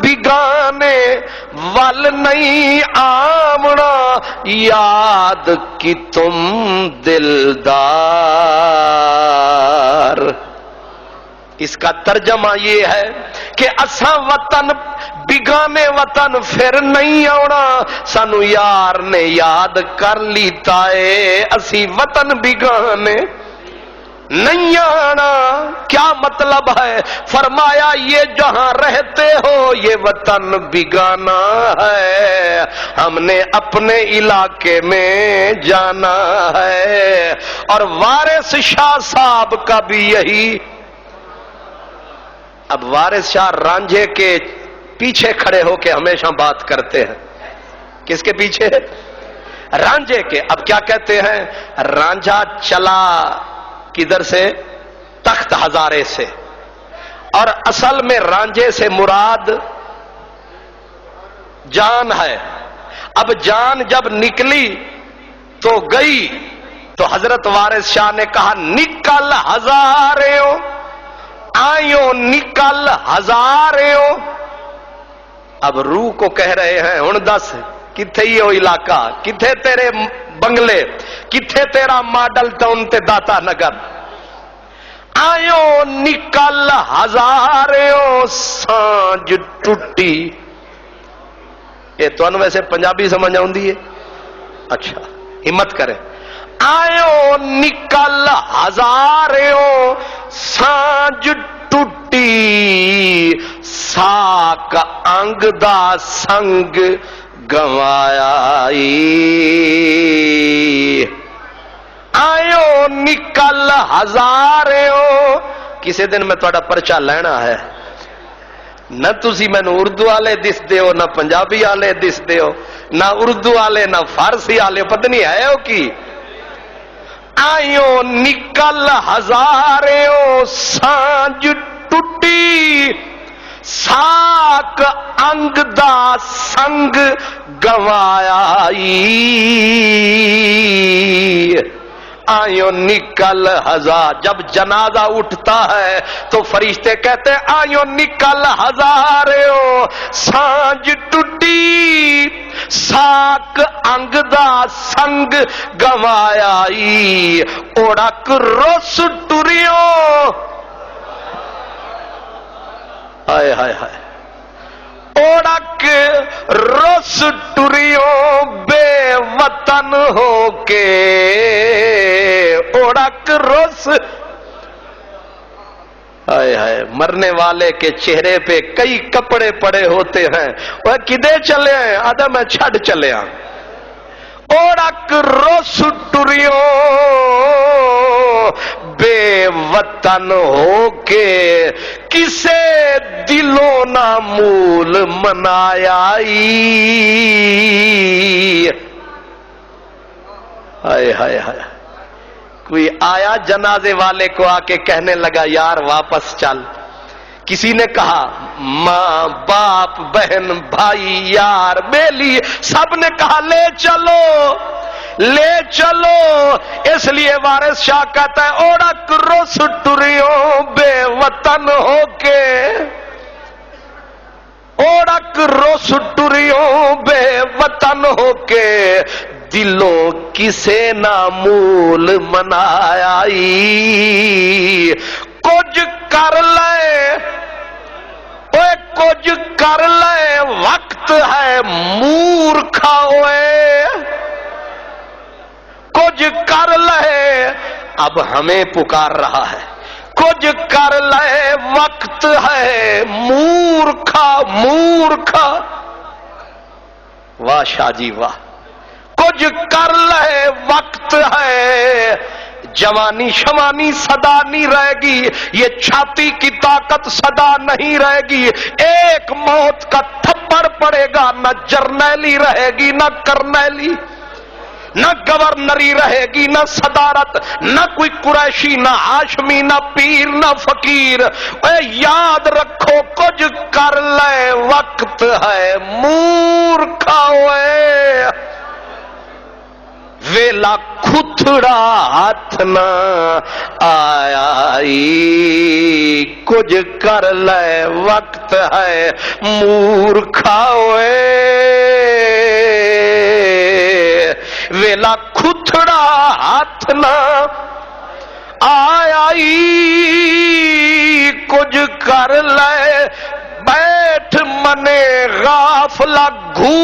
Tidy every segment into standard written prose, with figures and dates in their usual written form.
بگانے ول نہیں آمنا یاد کی تم دلدار. اس کا ترجمہ یہ ہے کہ اساں وطن بگانے وطن پھر نہیں آنا، سانو یار نے یاد کر لیتا ہے، اسی وطن بگانے نہیں آنا. کیا مطلب ہے؟ فرمایا یہ جہاں رہتے ہو یہ وطن بگانا ہے، ہم نے اپنے علاقے میں جانا ہے. اور وارث شاہ صاحب کا بھی یہی. اب وارث شاہ رانجھے کے پیچھے کھڑے ہو کے ہمیشہ بات کرتے ہیں. کس کے پیچھے؟ رانجھے کے. اب کیا کہتے ہیں؟ رانجھا چلا کدھر سے؟ تخت ہزارے سے. اور اصل میں رانجھے سے مراد جان ہے. اب جان جب نکلی تو گئی، تو حضرت وارث شاہ نے کہا نکل ہزاریوں آئیوں، نکل ہزاریوں. اب روح کو کہہ رہے ہیں ہن دس کتھے ہی ہو علاقہ، کتھے تیرے بنگلے، کتھے تیرا ماڈل ٹاؤن تے داتا نگر. آئیوں نکل ہزاریوں سانج ٹوٹی. یہ تو ویسے پنجابی سمجھ آؤندی ہے؟ اچھا ہمت کرے. آئیوں نکل ہزاریوں سانج ٹوٹی، ساک انگ دا سنگ گوایا. آئیو نکل ہزاریوں. کسی دن میں تھوڑا پرچہ لینا ہے، نہ تسی مینوں اردو والے دس دیو، نہ پنجابی والے دس دیو، نہ اردو والے نہ فارسی والے، پتہ نہیں ہے ہو کی. آئیو نکل ہزاریوں سانج ٹوٹی، ساک انگ دا سنگ گوایا. آئیو نکل ہزار. جب جنازہ اٹھتا ہے تو فرشتے کہتے ہیں آئیو نکل ہزاریوں سانج ٹوٹی، ساک انگ دا سنگ گوایا. اوڑک رس ٹریوں. ہائے ہائے ہائے. اوڑک رس ٹریوں بے وطن ہو کے. اوڑک رس. ہائے ہائے. مرنے والے کے چہرے پہ کئی کپڑے پڑے ہوتے ہیں. وہ کدے چلے ہیں؟ آدھا میں چھڑ چلے ہاں. اوڑک رس ٹریوں بے وطن ہو کے، کسے دلوں نہ مول منایا. ہائے ہائے ہائے. کوئی آیا جنازے والے کو آ کے کہنے لگا یار واپس چل. کسی نے کہا ماں باپ بہن بھائی یار بیلی، سب نے کہا لے چلو لے چلو. اس لیے وارث شاہ کہتا ہے اوڑک رس ٹریوں بے وطن ہو کے. اوڑک رس ٹریوں بے وطن ہو کے، دلوں کسے نہ مول منایا. کچھ کر لے اوے کچھ کر لے وقت ہے مورکھا ہوئے. کچھ کر لے اب ہمیں پکار رہا ہے. کچھ کر لے وقت ہے مورکھا مورکھا. واہ شاہ جی واہ. کچھ کر لے وقت ہے. جوانی شوانی صدا نہیں رہے گی، یہ چھاتی کی طاقت صدا نہیں رہے گی. ایک موت کا تھپڑ پڑے گا، نہ جرنیلی رہے گی نہ کرنیلی، نہ گورنری رہے گی نہ صدارت، نہ کوئی قریشی نہ ہاشمی نہ پیر نہ فقیر. اے یاد رکھو کچھ کر لے وقت ہے مورکھا ہوئے. ویلا کھتڑا ہاتھ نہ آیا کچھ کر لے وقت ہے مورکھا ہوئے ویلا کھتڑا ہاتھ نہ آیا کچھ کر لے بیٹھ منے غافلہ گھوک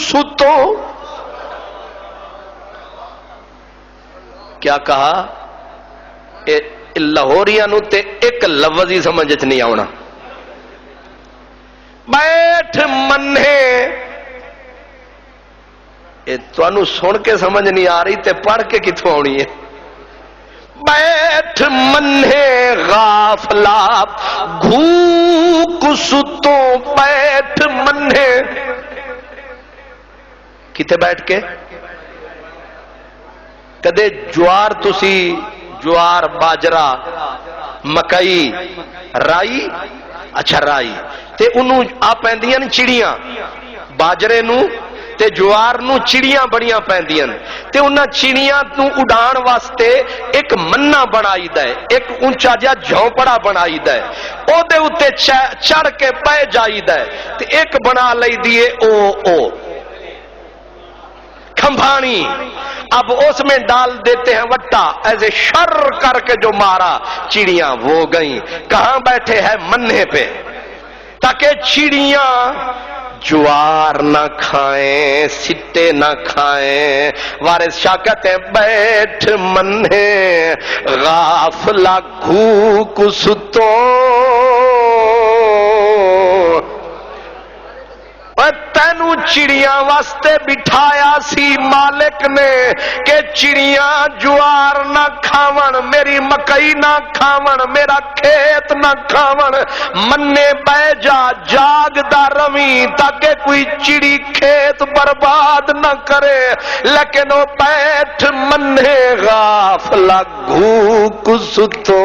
ستو کیا کہا لاہوریاں نو تے ایک لفظ ہی سمجھ نہیں آنا بیٹھ منے تانوں سن کے سمجھ نہیں آ رہی تے پڑھ کے کتوں آنی ہے بیٹھ منے غافلہ گھوک ستو بیٹھ منے کتے بیٹھ کے کدے جوار تسی جوار باجرا مکئی رائی اچھا رائی تے انہوں آ پیندیاں چڑیاں باجرے نو تے جوار نو چڑیاں بڑیاں پیندیاں تے انہاں چڑیاں نو اڈان واسطے ایک منہ بنائی دے ایک اونچا جا جھونپڑا بنائی دے او دے اتے چڑھ کے پے جائی دے تے ایک بنا لئی دیے او کھمبانی اب اس میں ڈال دیتے ہیں وٹا ایسے شر کر کے جو مارا چڑیاں وہ گئیں کہاں بیٹھے ہیں منہ پہ تاکہ چڑیاں جوار نہ کھائیں سٹے نہ کھائیں وارث شاہ کہتے ہیں بیٹھ منہ غافلہ گھوک ستو تینو چڑیاں واسطے بٹھایا سی مالک نے کہ چڑیاں جوار نہ کھاون میری مکئی نہ کھاون میرا کھیت نہ کھاون منے بہ جا جاگ دا روی تاکہ کوئی چڑی کھیت برباد نہ کرے لیکن وہ بیٹھ منے غافلہ گھوک ستو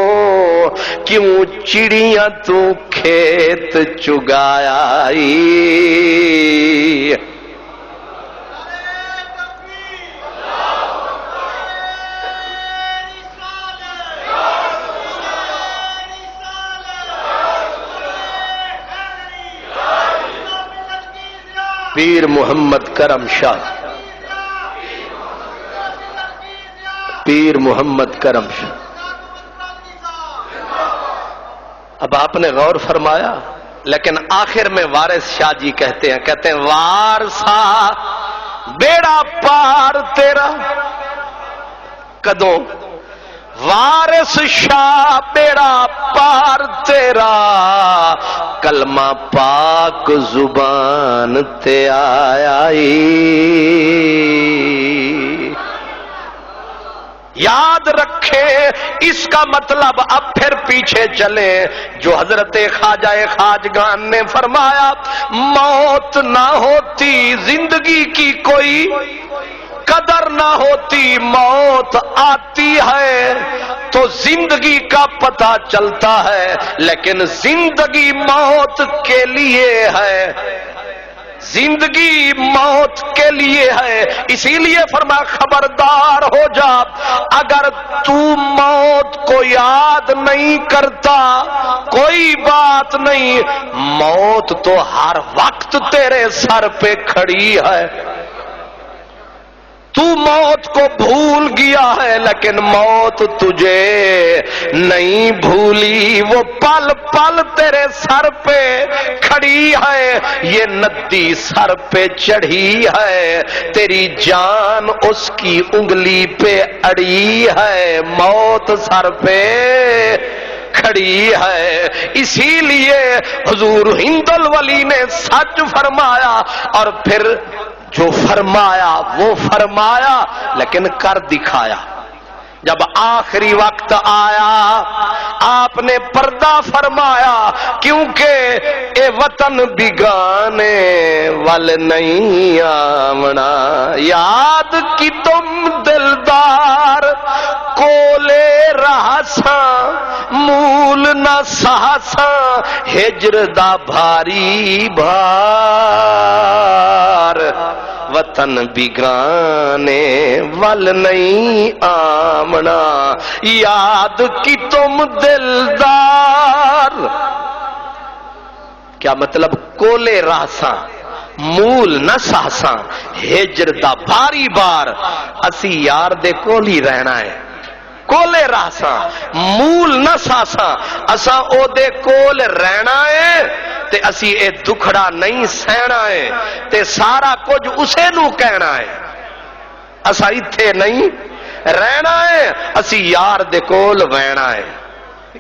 کیوں چڑیاں تو کھیت چگایا پیر محمد کرم شاہ پیر محمد کرم شاہ اب آپ نے غور فرمایا لیکن آخر میں وارث شاہ جی کہتے ہیں وارثا بیڑا پار تیرا کدوں وارث شاہ بیڑا پار تیرا کلمہ پاک زبان تے آیا یاد رکھے اس کا مطلب اب پھر پیچھے چلے جو حضرت خواجہ خواجگان نے فرمایا موت نہ ہوتی زندگی کی کوئی قدر نہ ہوتی موت آتی ہے تو زندگی کا پتہ چلتا ہے لیکن زندگی موت کے لیے ہے زندگی موت کے لیے ہے اسی لیے فرمایا خبردار ہو جا اگر تو موت کو یاد نہیں کرتا کوئی بات نہیں موت تو ہر وقت تیرے سر پہ کھڑی ہے تو موت کو بھول گیا ہے لیکن موت تجھے نہیں بھولی وہ پل پل تیرے سر پہ کھڑی ہے یہ ندی سر پہ چڑھی ہے تیری جان اس کی انگلی پہ اڑی ہے موت سر پہ کھڑی ہے اسی لیے حضور ہند الولی نے سچ فرمایا اور پھر جو فرمایا وہ فرمایا لیکن کر دکھایا جب آخری وقت آیا آپ نے پردہ فرمایا کیونکہ اے وطن بگانے وال نہیں آمنا یاد کی تم دلدار کولے رہساں مول نہ سہساں ہجر دا بھاری بھار وطن بگانے ول نہیں آمنا، یاد کی تم دلدار۔ کیا مطلب؟ کولے راساں مول نہ ساساں، ہجر دا باری بار اسی یار دے کول ہی رہنا ہے۔ کولے راساں مول نہ ساساں، اساں او دے کول رہنا ہے تے اسی اے دکھڑا نہیں سہنا ہے تے سارا کچھ اسے نو کہنا ہے۔ اساں ایتھے نہیں رہنا ہے، اسی یار دے کول وینا ہے۔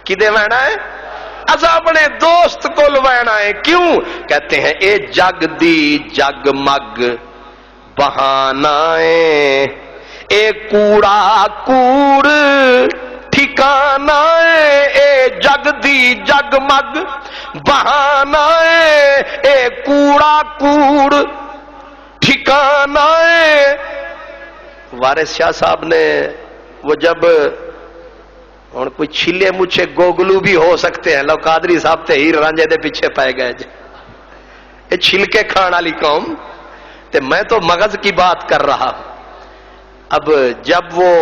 کدے وینا ہے؟ اساں اپنے دوست کول وینا ہے۔ کیوں؟ کہتے ہیں اے جگ دی جگمگ بہانا ہے، اے کوڑا کوڑ ٹھکانا ہے، اے جگ دی جگمگ بہانا ہے، اے کوڑا کوڑ ٹھکانا ہے۔ وارث شاہ صاحب نے وہ جب اور کوئی چھلے مچھے گوگلو بھی ہو سکتے ہیں، لو قادری صاحب تے ہیر رانجے دے پیچھے پائے گئے جی، یہ چھلکے کھان والی قوم، تے میں تو مغز کی بات کر رہا ہوں۔ اب جب وہ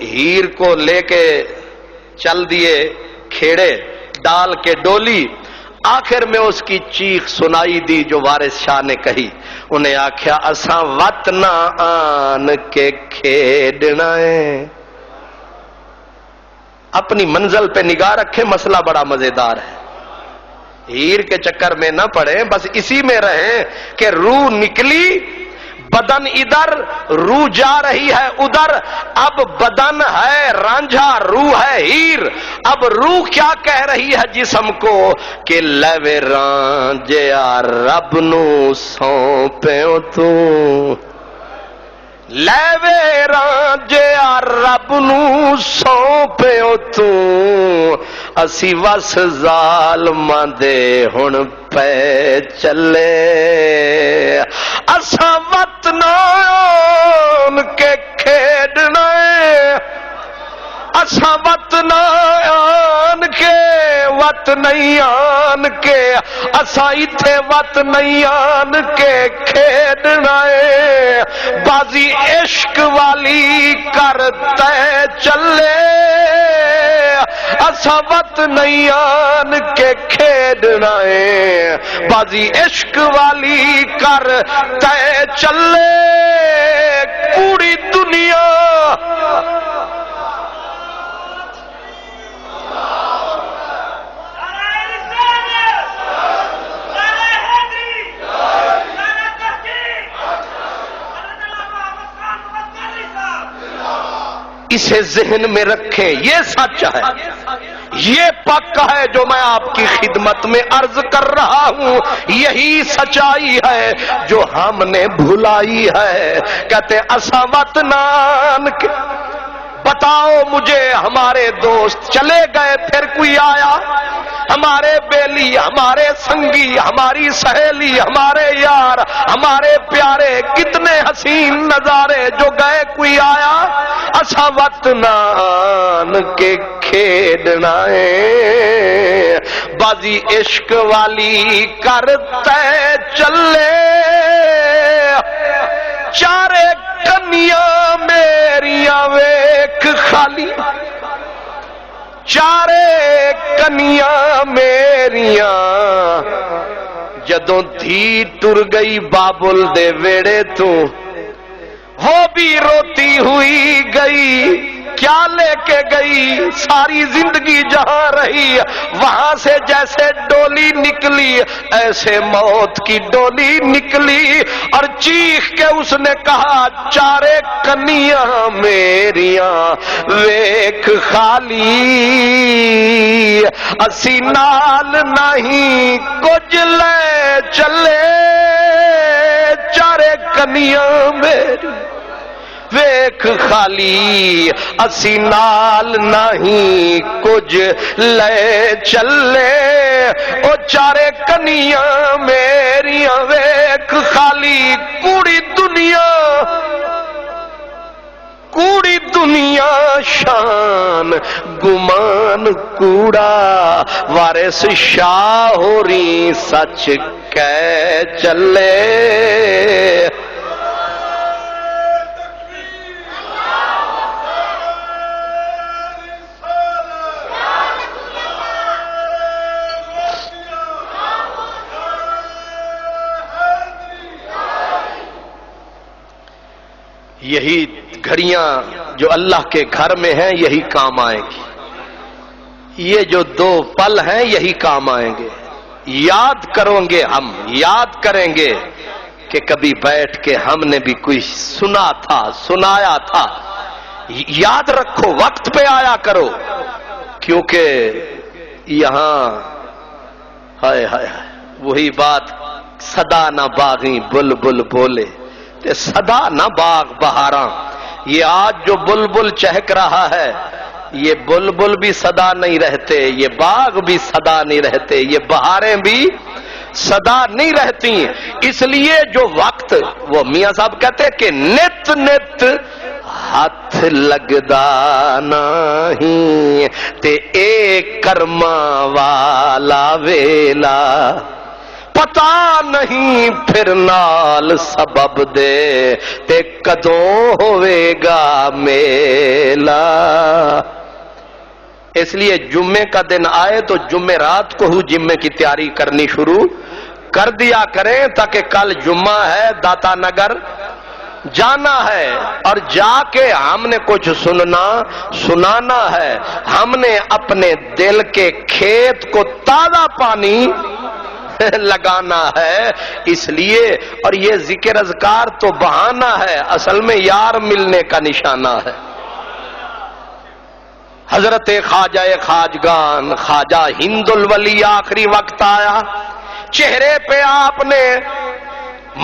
ہیر کو لے کے چل دیے کھیڑے ڈال کے ڈولی، آخر میں اس کی چیخ سنائی دی جو وارث شاہ نے کہی، انہیں آکھیا اساں وط نہ آن کے کھیڑنا ہے۔ اپنی منزل پہ نگاہ رکھیں، مسئلہ بڑا مزیدار ہے، ہیر کے چکر میں نہ پڑیں، بس اسی میں رہیں کہ روح نکلی، بدن ادھر، روح جا رہی ہے ادھر۔ اب بدن ہے رانجھا، روح ہے ہیر۔ اب روح کیا کہہ رہی ہے جسم کو کہ لوے رانجھیا رب نو سونپیو تو، لوے رانجھیا رب نو سونپیو تو، اسی وس ظالماں دے ہن پے چلے، اساں وط نہ آن کے کھیڈنا ہے، اساں وط نہ آن کے، وط نہیں آن کے، اساں ایتھے وط نہیں آن کے کھیڈنا ہے۔ بازی عشق والی کرتے چلے، اساں وط نہیں آن کے کھیڈنا ہے، بازی عشق والی کرتے چلے، کوڑی دنیا اسے ذہن میں رکھیں، یہ سچ ہے، یہ پکا ہے جو میں آپ کی خدمت میں عرض کر رہا ہوں، یہی سچائی ہے جو ہم نے بھلائی ہے۔ کہتے اساں وط نہ آن کے، بتاؤ مجھے ہمارے دوست چلے گئے پھر کوئی آیا؟ ہمارے بیلی، ہمارے سنگی، ہماری سہیلی، ہمارے یار، ہمارے پیارے، کتنے حسین نظارے جو گئے، کوئی آیا؟ اساں وط نہ آن کے کھیڈنا ہے، بازی عشق والی کرتے چلے، چارے کنیاں میریاں ویکھ خالی، چارے کنیاں میریاں جدوں دھی ٹر گئی بابل دے ویڑے تو، وہ بھی روتی ہوئی گئی، کیا لے کے گئی؟ ساری زندگی جہاں رہی وہاں سے جیسے ڈولی نکلی ایسے موت کی ڈولی نکلی، اور چیخ کے اس نے کہا چارے کنیاں میریاں ویکھ خالی، اسی نال نہیں کچھ لے چلے، چارے کنیاں میری ویکھ خالی، اسی نال نہیں کچھ لے چلے، او چارے کنیاں میریاں ویکھ خالی، کوڑی دنیا، کوڑی دنیا شان گمان کوڑا، وارث شاہ ہوری سچ کہہ چلے، یہی گھڑیاں جو اللہ کے گھر میں ہیں یہی کام آئیں گی، یہ جو 2 پل ہیں یہی کام آئیں گے۔ یاد کریں گے، ہم یاد کریں گے کہ کبھی بیٹھ کے ہم نے بھی کوئی سنا تھا، سنایا تھا۔ یاد رکھو، وقت پہ آیا کرو، کیونکہ یہاں ہائے ہائے وہی بات، صدا نہ باغی بلبل بولے تے صدا نہ باغ بہاراں۔ یہ آج جو بلبل چہک رہا ہے، یہ بلبل بھی صدا نہیں رہتے، یہ باغ بھی صدا نہیں رہتے، یہ بہاریں بھی صدا نہیں رہتی۔ اس لیے جو وقت، وہ میاں صاحب کہتے کہ نت نت ہاتھ لگدا نہیں تے ایک کرما والا ویلا، پتا نہیں پھر نال سبب دے تے کدوں ہوئے گا میلا۔ اس لیے جمعے کا دن آئے تو جمعے رات کو ہی جمعے کی تیاری کرنی شروع کر دیا کریں، تاکہ کل جمعہ ہے، داتا نگر جانا ہے، اور جا کے ہم نے کچھ سنانا ہے، ہم نے اپنے دل کے کھیت کو تازہ پانی لگانا ہے۔ اس لیے، اور یہ ذکر اذکار تو بہانہ ہے، اصل میں یار ملنے کا نشانہ ہے۔ حضرت خواجہ خواجگان خواجہ ہند الولی آخری وقت آیا، چہرے پہ آپ نے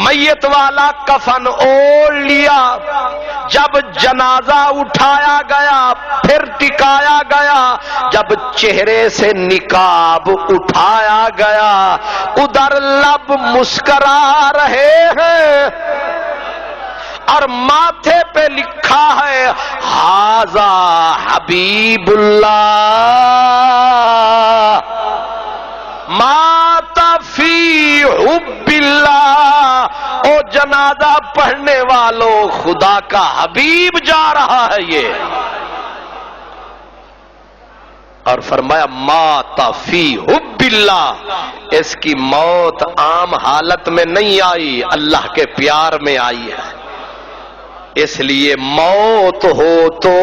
میت والا کفن اوڑھ لیا، جب جنازہ اٹھایا گیا پھر ٹکایا گیا، جب چہرے سے نقاب اٹھایا گیا ادھر لب مسکرا رہے ہیں اور ماتھے پہ لکھا ہے ھذا حبیب اللہ مات فی حب اللہ۔ او جنازہ پڑھنے والوں، خدا کا حبیب جا رہا ہے یہ، اور فرمایا مات فی حب اللہ، اس کی موت عام حالت میں نہیں آئی، اللہ کے پیار میں آئی ہے۔ اس لیے موت ہو تو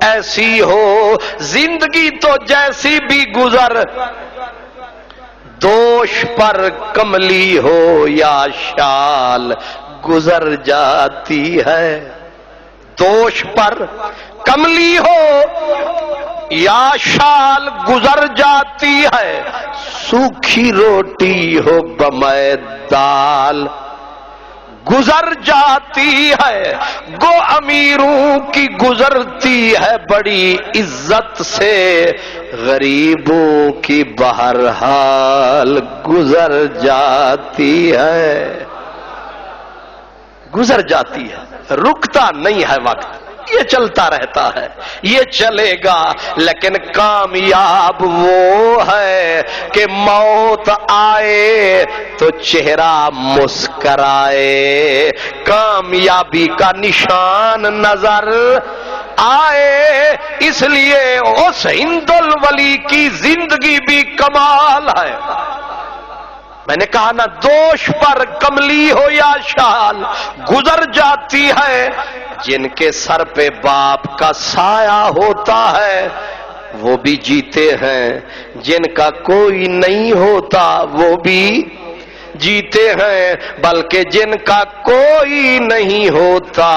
ایسی ہو، زندگی تو جیسی بھی گزر، دوش پر کملی ہو یا شال گزر جاتی ہے۔ دوش پر کملی ہو یا شال گزر جاتی ہے، سوکھی روٹی ہو بمے دال گزر جاتی ہے۔ گو امیروں کی گزرتی ہے بڑی عزت سے، غریبوں کی بہرحال گزر جاتی ہے، گزر جاتی ہے، رکتا نہیں ہے وقت، یہ چلتا رہتا ہے، یہ چلے گا، لیکن کامیاب وہ ہے کہ موت آئے تو چہرہ مسکرائے، کامیابی کا نشان نظر آئے۔ اس لیے اس ہند الولی کی زندگی بھی کمال ہے۔ میں نے کہا نا، دوش پر کملی ہو یا شال گزر جاتی ہے۔ جن کے سر پہ باپ کا سایہ ہوتا ہے وہ بھی جیتے ہیں، جن کا کوئی نہیں ہوتا وہ بھی جیتے ہیں، بلکہ جن کا کوئی نہیں ہوتا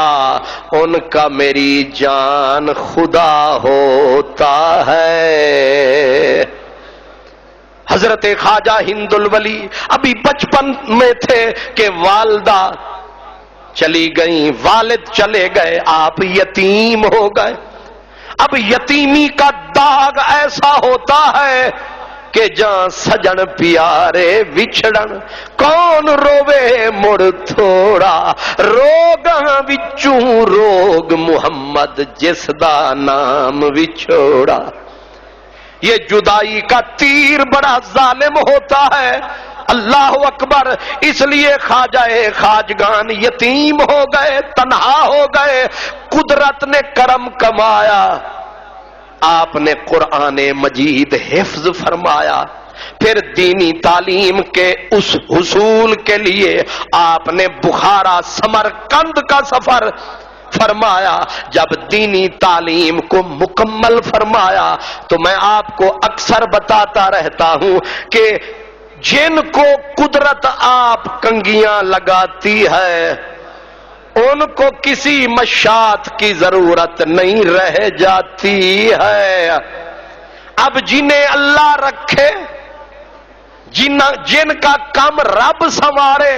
ان کا میری جان خدا ہوتا ہے۔ حضرت خواجہ ہند الولی ابھی بچپن میں تھے کہ والدہ چلی گئیں، والد چلے گئے، آپ یتیم ہو گئے۔ اب یتیمی کا داغ ایسا ہوتا ہے کہ جہاں سجن پیارے وچھڑن، کون روے مڑ تھوڑا، روگاں وچوں روگ محمد جس دا نام وچھوڑا۔ یہ جدائی کا تیر بڑا ظالم ہوتا ہے، اللہ اکبر۔ اس لیے خواجہ خواجگان یتیم ہو گئے، تنہا ہو گئے۔ قدرت نے کرم کمایا، آپ نے قرآن مجید حفظ فرمایا، پھر دینی تعلیم کے اس حصول کے لیے آپ نے بخارا سمرقند کا سفر فرمایا. جب دینی تعلیم کو مکمل فرمایا تو میں آپ کو اکثر بتاتا رہتا ہوں کہ جن کو قدرت آپ کنگیاں لگاتی ہے ان کو کسی مشاط کی ضرورت نہیں رہ جاتی ہے. اب جنہیں اللہ رکھے، جن کا کام رب سنوارے،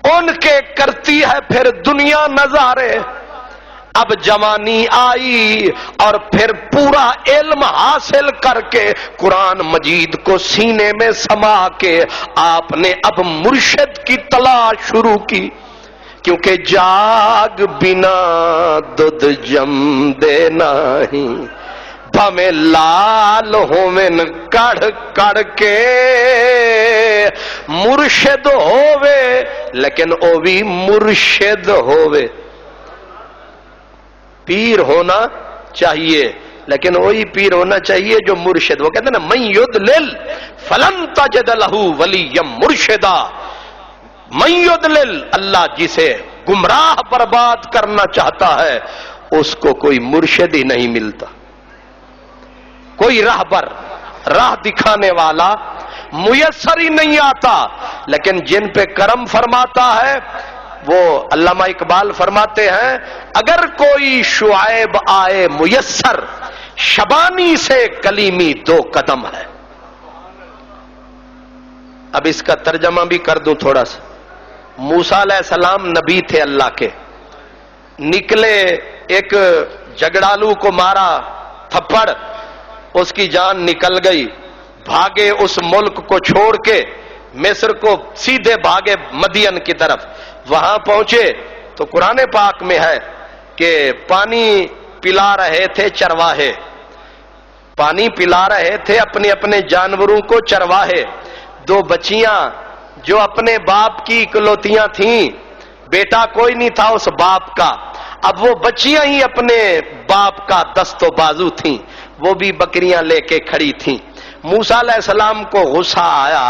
ان کے کرتی ہے پھر دنیا نظارے. اب جوانی آئی اور پھر پورا علم حاصل کر کے قرآن مجید کو سینے میں سما کے آپ نے اب مرشد کی تلاش شروع کی. کیونکہ جاگ بنا دودھ جم دے نہیں، بھمیں لال ہومن کڑھ کڑھ کے مرشد ہووے لیکن او بھی مرشد ہووے. پیر ہونا چاہیے لیکن وہی پیر ہونا چاہیے جو مرشد. وہ کہتے ہیں نا من یضلل فلن تجد لہ ولیا مرشدا. من یضلل، اللہ جسے گمراہ برباد کرنا چاہتا ہے اس کو کوئی مرشد ہی نہیں ملتا، کوئی راہبر، راہ دکھانے والا میسر ہی نہیں آتا. لیکن جن پہ کرم فرماتا ہے وہ علامہ اقبال فرماتے ہیں اگر کوئی شعیب آئے میسر، شبانی سے کلیمی 2 قدم ہے. اب اس کا ترجمہ بھی کر دوں تھوڑا سا. موسیٰ علیہ السلام نبی تھے اللہ کے، نکلے ایک جگڑالو کو مارا تھپڑ، اس کی جان نکل گئی. بھاگے اس ملک کو چھوڑ کے مصر کو سیدھے بھاگے مدین کی طرف. وہاں پہنچے تو قرآن پاک میں ہے کہ پانی پلا رہے تھے چرواہے، پانی پلا رہے تھے اپنے اپنے جانوروں کو چرواہے. 2 بچیاں جو اپنے باپ کی اکلوتیاں تھیں، بیٹا کوئی نہیں تھا اس باپ کا، اب وہ بچیاں ہی اپنے باپ کا دست و بازو تھیں، وہ بھی بکریاں لے کے کھڑی تھیں. موسیٰ علیہ السلام کو غصہ آیا.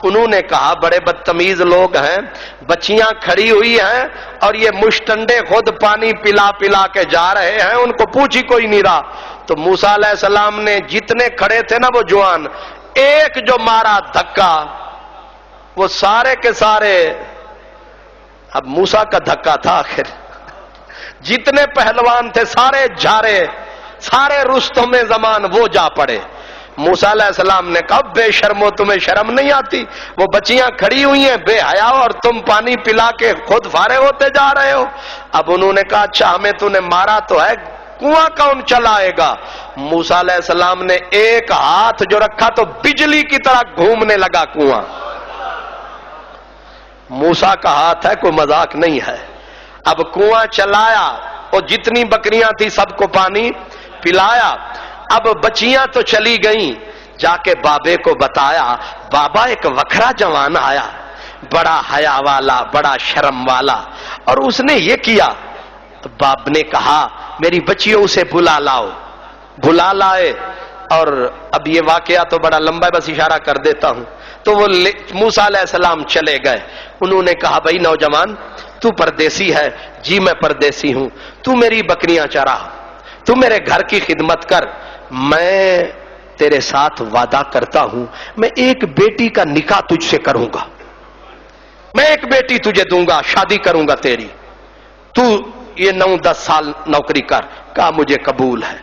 انہوں نے کہا بڑے بدتمیز لوگ ہیں، بچیاں کھڑی ہوئی ہیں اور یہ مشٹنڈے خود پانی پلا پلا کے جا رہے ہیں، ان کو پوچھ ہی کوئی نہیں رہا. تو موسیٰ علیہ السلام نے جتنے کھڑے تھے نا وہ جوان، ایک جو مارا دھکا، وہ سارے کے سارے، اب موسیٰ کا دھکا تھا آخر، جتنے پہلوان تھے سارے جھارے، سارے رستم زمان وہ جا پڑے. موسیٰ علیہ السلام نے کہا بے شرمو، تمہیں شرم نہیں آتی؟ وہ بچیاں کھڑی ہوئی ہیں بے حیاؤ اور تم پانی پلا کے خود فارغ ہوتے جا رہے ہو. اب انہوں نے کہا اچھا ہمیں تو نے مارا تو ہے، کنواں کون چلائے گا؟ موسیٰ علیہ السلام نے ایک ہاتھ جو رکھا تو بجلی کی طرح گھومنے لگا کنواں. موسیٰ کا ہاتھ ہے، کوئی مذاق نہیں ہے. اب کنواں چلایا اور جتنی بکریاں تھی سب کو پانی پلایا. اب بچیاں تو چلی گئیں، جا کے بابے کو بتایا. بابا ایک وکھرا جوان آیا، بڑا حیا والا، بڑا شرم والا، اور اس نے یہ کیا. تو باپ نے کہا میری بچیوں اسے بلا لاؤ. بلا لائے. اور اب یہ واقعہ تو بڑا لمبا ہے، بس اشارہ کر دیتا ہوں. تو وہ موسیٰ علیہ السلام چلے گئے. انہوں نے کہا بھائی نوجوان تو پردیسی ہے؟ جی میں پردیسی ہوں. تو میری بکریاں چرا، تو میرے گھر کی خدمت کر، میں تیرے ساتھ وعدہ کرتا ہوں میں ایک بیٹی کا نکاح تجھ سے کروں گا، میں ایک بیٹی تجھے دوں گا، شادی کروں گا تیری، تو یہ 9-10 سال نوکری کر. کہا مجھے قبول ہے.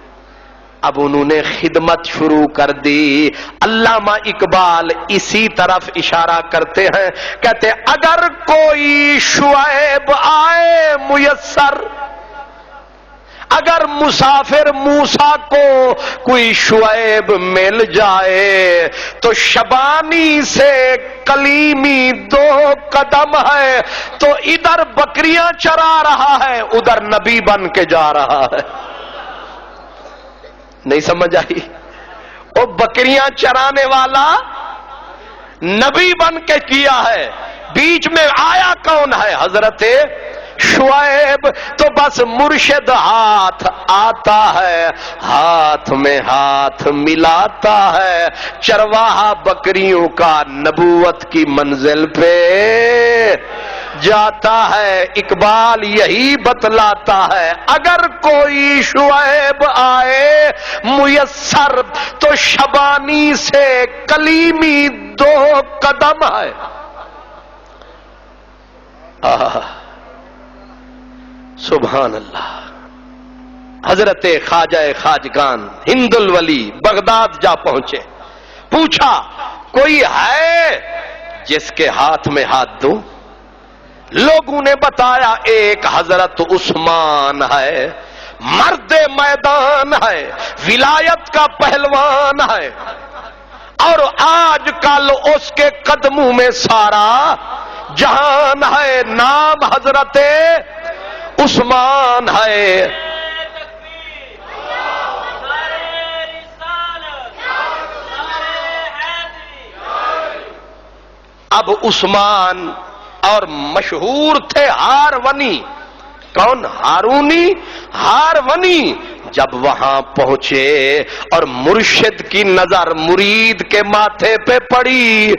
اب انہوں نے خدمت شروع کر دی. علامہ اقبال اسی طرف اشارہ کرتے ہیں، کہتے اگر کوئی شعیب آئے میسر، اگر مسافر موسیٰ کو کوئی شعیب مل جائے تو شبانی سے کلیمی 2 قدم ہے، تو ادھر بکریاں چرا رہا ہے ادھر نبی بن کے جا رہا ہے. نہیں سمجھ آئی؟ وہ بکریاں چرانے والا نبی بن کے کیا ہے. بیچ میں آیا کون ہے؟ حضرت شعیب تو بس مرشد ہاتھ آتا ہے، ہاتھ میں ہاتھ ملاتا ہے، چرواہا بکریوں کا نبوت کی منزل پہ جاتا ہے۔ اقبال یہی بتلاتا ہے اگر کوئی شعیب آئے میسر تو شبانی سے کلیمی 2 قدم ہے۔ سبحان اللہ۔ حضرت خواجہ خواجگان ہند الولی بغداد جا پہنچے، پوچھا کوئی ہے جس کے ہاتھ میں ہاتھ دوں؟ لوگوں نے بتایا ایک حضرت عثمان ہے، مرد میدان ہے، ولایت کا پہلوان ہے، اور آج کل اس کے قدموں میں سارا جہان ہے، نام حضرت عثمان ہے۔ اب عثمان اور مشہور تھے ہارونی، کون؟ ہارونی، ہارونی جب وہاں پہنچے اور مرشد کی نظر مرید کے ماتھے پہ پڑی،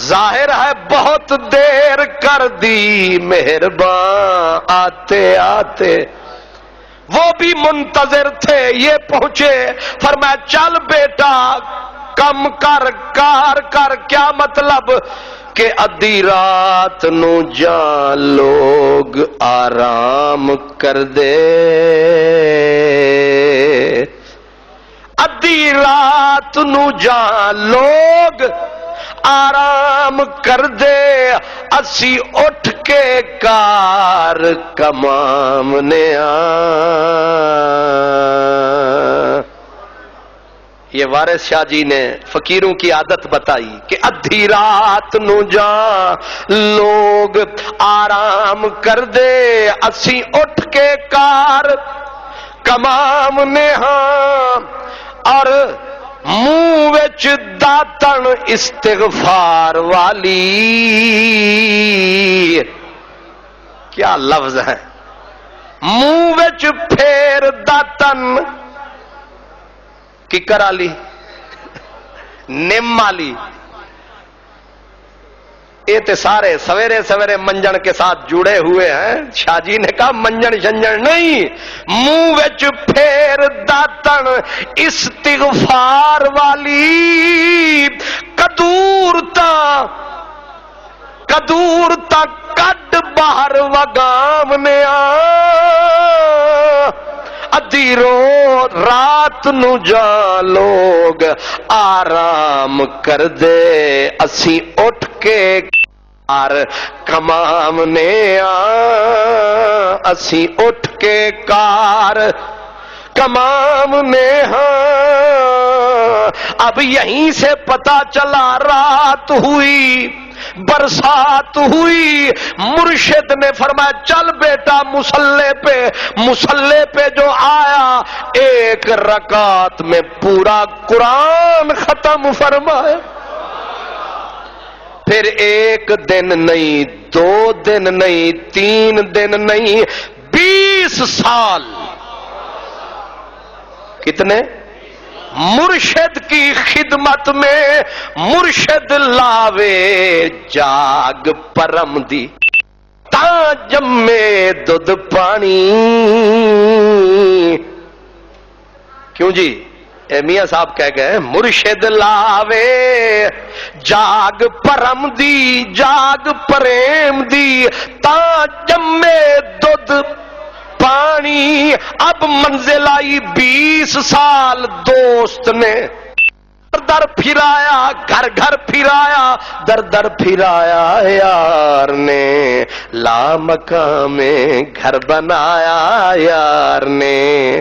ظاہر ہے بہت دیر کر دی مہرباں آتے آتے، وہ بھی منتظر تھے، یہ پہنچے، فرمایا چل بیٹا کم کر، کار کر، کیا مطلب کہ ادھی رات نو جان لوگ آرام کر دے، ادھی رات نو جان لوگ آرام کر دے، اسی اٹھ کے کار کمام نے یہ وارث شاہ جی نے فقیروں کی عادت بتائی کہ ادھی رات نو جا لوگ آرام کر دے، اسی اٹھ کے کار کمام نے ہاں، اور منہ وچ داتن استغفار والی، کیا لفظ ہے، منہ وچ پھیر داتن کی کرالی نم والی، یہ تے سارے سویرے سویرے منجن کے ساتھ جڑے ہوئے ہیں۔ شاہ جی نے کہا منجن شنجن نہیں، منہ وچ پھیر داتن استغفار والی، کدور تا کڈ باہر وگام نے ادھی رات نو جا لوگ آرام کر دے، اسی اٹھ کے کار کمام نے اسی اٹھ کے کار کمام نے ہاں۔ اب یہیں سے پتا چلا رات ہوئی، برسات ہوئی، مرشد نے فرمایا چل بیٹا مسلح پہ جو آیا ایک رکعت میں پورا قرآن ختم فرمایا، پھر 1 دن نہیں، 2 دن نہیں، 3 دن نہیں، 20 سال، کتنے؟ مرشد کی خدمت میں مرشد لاوے جاگ پرم دی تا جمے دودھ پانی۔ کیوں جی؟ میاں صاحب کہہ گئے مرشد لاوے جاگ پرم دی، جاگ پریم دی تا جمے دودھ پانی۔ اب منزل آئی 20 سال، دوست نے در پھرایا، گھر گھر پھرایا، در پھرایا، یار نے لا مقام گھر بنایا، یار نے۔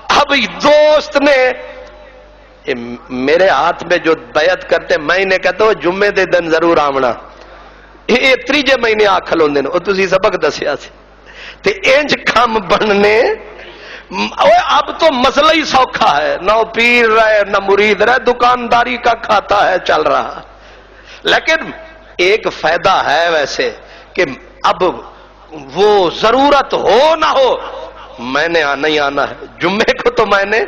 اب دوست نے میرے ہاتھ میں جو بیعت کرتے، میں انہیں کہتا ہوں جمعے دے دن ضرور آمنا، یہ 3 مہینے آ کھلوندے نے، اور تسی سبق دسیا سی تے انج کام بننے۔ اب تو مسئلہ ہی سوکھا ہے، نہ پیر رہے نہ مرید رہے، دکانداری کا کھاتا ہے چل رہا۔ لیکن ایک فائدہ ہے ویسے کہ اب وہ ضرورت ہو نہ ہو میں نے آنا ہی آنا ہے، جمعے کو تو میں نے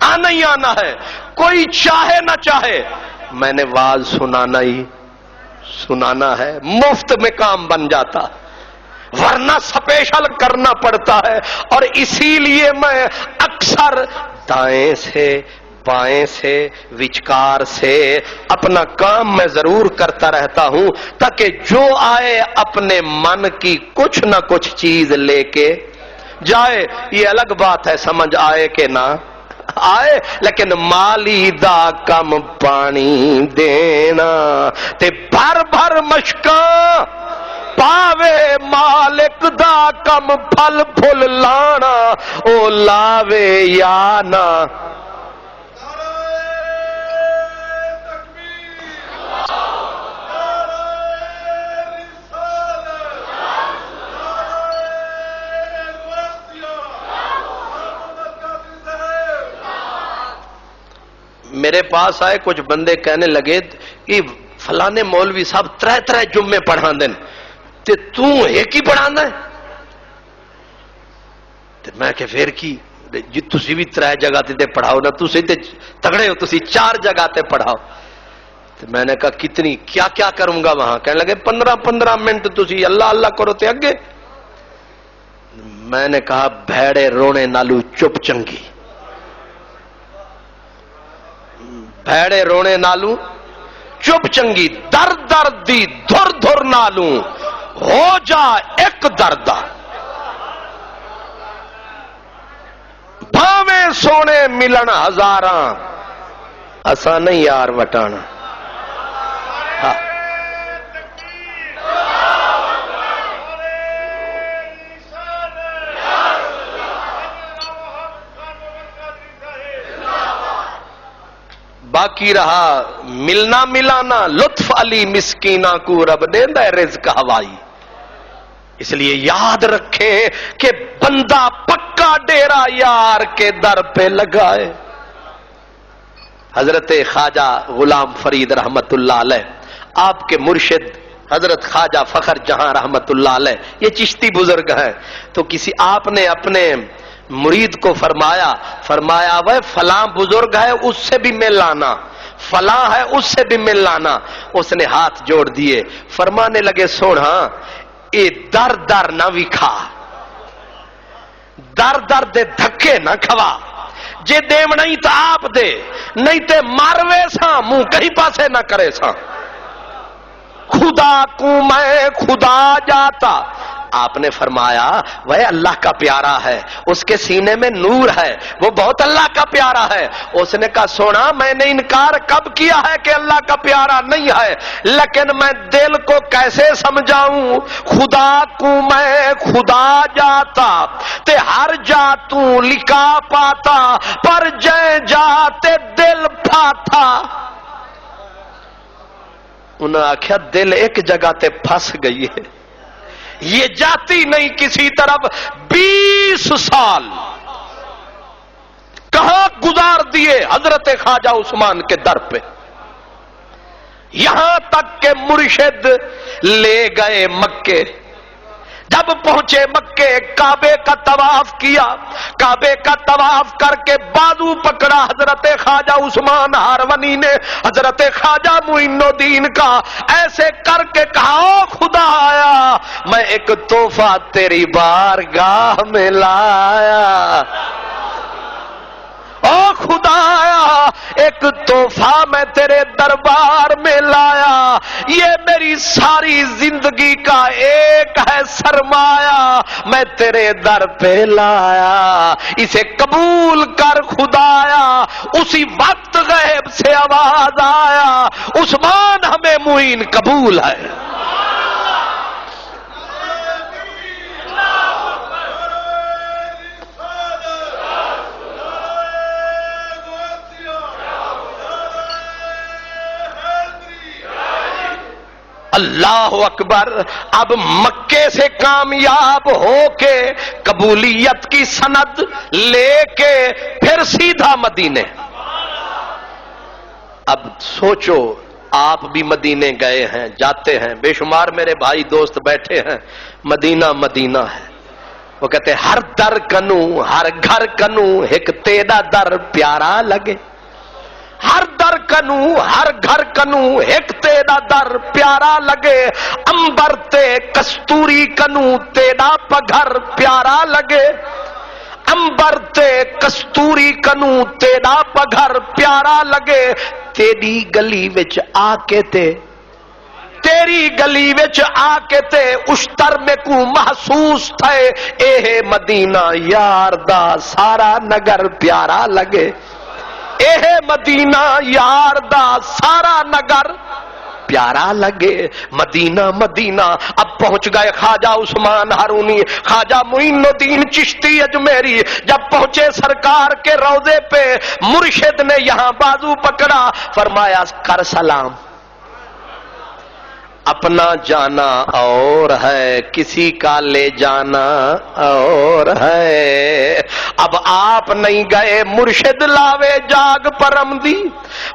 آنا ہی آنا ہے، کوئی چاہے نہ چاہے میں نے واز سنانا ہی سنانا ہے، مفت میں کام بن جاتا ورنہ سپیشل کرنا پڑتا ہے۔ اور اسی لیے میں اکثر دائیں سے بائیں سے وچکار سے اپنا کام میں ضرور کرتا رہتا ہوں تاکہ جو آئے اپنے من کی کچھ نہ کچھ چیز لے کے جائے۔ یہ الگ بات ہے سمجھ آئے کہ نہ آئے، لیکن مالی دا کم پانی دینا تے بھر بھر مشکاں پاوے مالک دا کم پھل پھل لانا، او لاوے یا نہ۔ میرے پاس آئے کچھ بندے کہنے لگے کہ فلانے مولوی صاحب ترے ترے جمعے پڑھا دن تے تو ایک ہی پڑھا ہے، میں کہ پھر کی جی تسی بھی ترے جگہ تے پڑھاؤ نا، تسی تے تگڑے ہو، تسی 4 جگہ تے پڑھاؤ۔ تو میں نے کہا کتنی کیا کیا کروں گا وہاں؟ کہنے لگے 15 منٹ تسی اللہ اللہ کرو تے اگے۔ میں نے کہا بھیڑے رونے نالو چپ چنگی، بھیڑے رونے نالو چپ چنگی، در در دی دھر دھر نالو ہو جا ایک دردہ، بھاویں سونے ملن ہزاراں اساں نہیں یار وٹانا۔ ہاں باقی رہا ملنا ملانا، لطف علی مسکینہ کو رب دیندا ہے رزق ہوائی۔ اس لیے یاد رکھیں کہ بندہ پکا ڈیرا یار کے در پہ لگائے۔ حضرت خواجہ غلام فرید رحمت اللہ علیہ، آپ کے مرشد حضرت خواجہ فخر جہاں رحمت اللہ علیہ، یہ چشتی بزرگ ہیں، تو کسی آپ نے اپنے مرید کو فرمایا وہ فلاں بزرگ ہے اس سے بھی مل لانا، فلاں ہے اس سے بھی مل لانا۔ اس نے ہاتھ جوڑ دیے، فرمانے لگے سونا اے در در نہ وکھا، در در دے دھکے نہ کھوا، جے دیو نہیں تو آپ دے، نہیں تے ماروے ساں منہ کہیں پاسے نہ کرے ساں۔ خدا کو میں خدا جاتا، آپ نے فرمایا وہ اللہ کا پیارا ہے، اس کے سینے میں نور ہے، وہ بہت اللہ کا پیارا ہے۔ اس نے کہا سونا میں نے انکار کب کیا ہے کہ اللہ کا پیارا نہیں ہے، لیکن میں دل کو کیسے سمجھاؤں، خدا کو میں خدا جاتا تے ہر جا تو لکھا پاتا، پر جے جاتے دل پاتا۔ انہوں نے آخیا دل ایک جگہ تے پھنس گئی ہے، یہ جاتی نہیں کسی طرف۔ 20 سال کہاں گزار دیے حضرت خواجہ عثمان کے در پہ، یہاں تک کہ مرشد لے گئے مکے۔ جب پہنچے مکے کعبے کا طواف کیا، کعبے کا طواف کر کے بازو پکڑا حضرت خواجہ عثمان ہارونی نے حضرت خواجہ معین الدین کا، ایسے کر کے کہا او خدا آیا میں ایک تحفہ تیری بارگاہ میں لایا، او خدا آیا ایک تحفہ میں تیرے دربار میں لایا، یہ میری ساری زندگی کا ایک ہے سرمایہ میں تیرے در پہ لایا، اسے قبول کر خدایا۔ اسی وقت غیب سے آواز آیا عثمان ہمیں معین قبول ہے۔ اللہ اکبر۔ اب مکے سے کامیاب ہو کے قبولیت کی سند لے کے پھر سیدھا مدینے۔ اب سوچو آپ بھی مدینے گئے ہیں، جاتے ہیں، بے شمار میرے بھائی دوست بیٹھے ہیں، مدینہ مدینہ ہے۔ وہ کہتے ہیں ہر در کنو ہر گھر کنو ایک تیرا در پیارا لگے، ہر در کنو ہر گھر کنو ایک تیرا در پیارا لگے، امبر تے کستوری کنو تیرا پگھر پیارا لگے، امبر تے کستوری کنو تیرا پگھر پیارا لگے، تیری گلی وچ آ کے تے تیری گلی وچ آ کے تے اشتر میں کو محسوس تھے، اے مدینہ یار دا سارا نگر پیارا لگے، اے مدینہ یار دا سارا نگر پیارا لگے۔ مدینہ مدینہ اب پہنچ گئے خواجہ عثمان ہارونی، خواجہ معین الدین چشتی اجمیری، جب پہنچے سرکار کے روضے پہ مرشد نے یہاں بازو پکڑا، فرمایا کر سلام، اپنا جانا اور ہے کسی کا لے جانا اور ہے، اب آپ نہیں گئے مرشد لاوے جاگ پرم دی،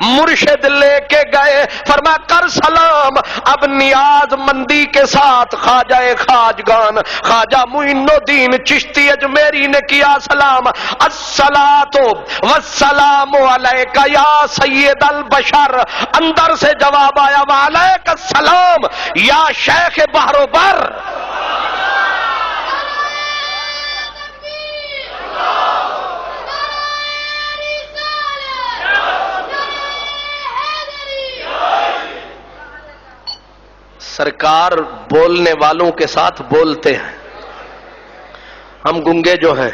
مرشد لے کے گئے، فرمایا کر سلام، اب نیاز مندی کے ساتھ خواجہ خواجگان خواجہ معین الدین چشتی اجمیری نے کیا سلام، الصلاۃ والسلام علیک یا سید البشر، اندر سے جواب آیا وعلیک السلام یا شیخ بحر و بر۔ سرکار بولنے والوں کے ساتھ بولتے ہیں، ہم گنگے جو ہیں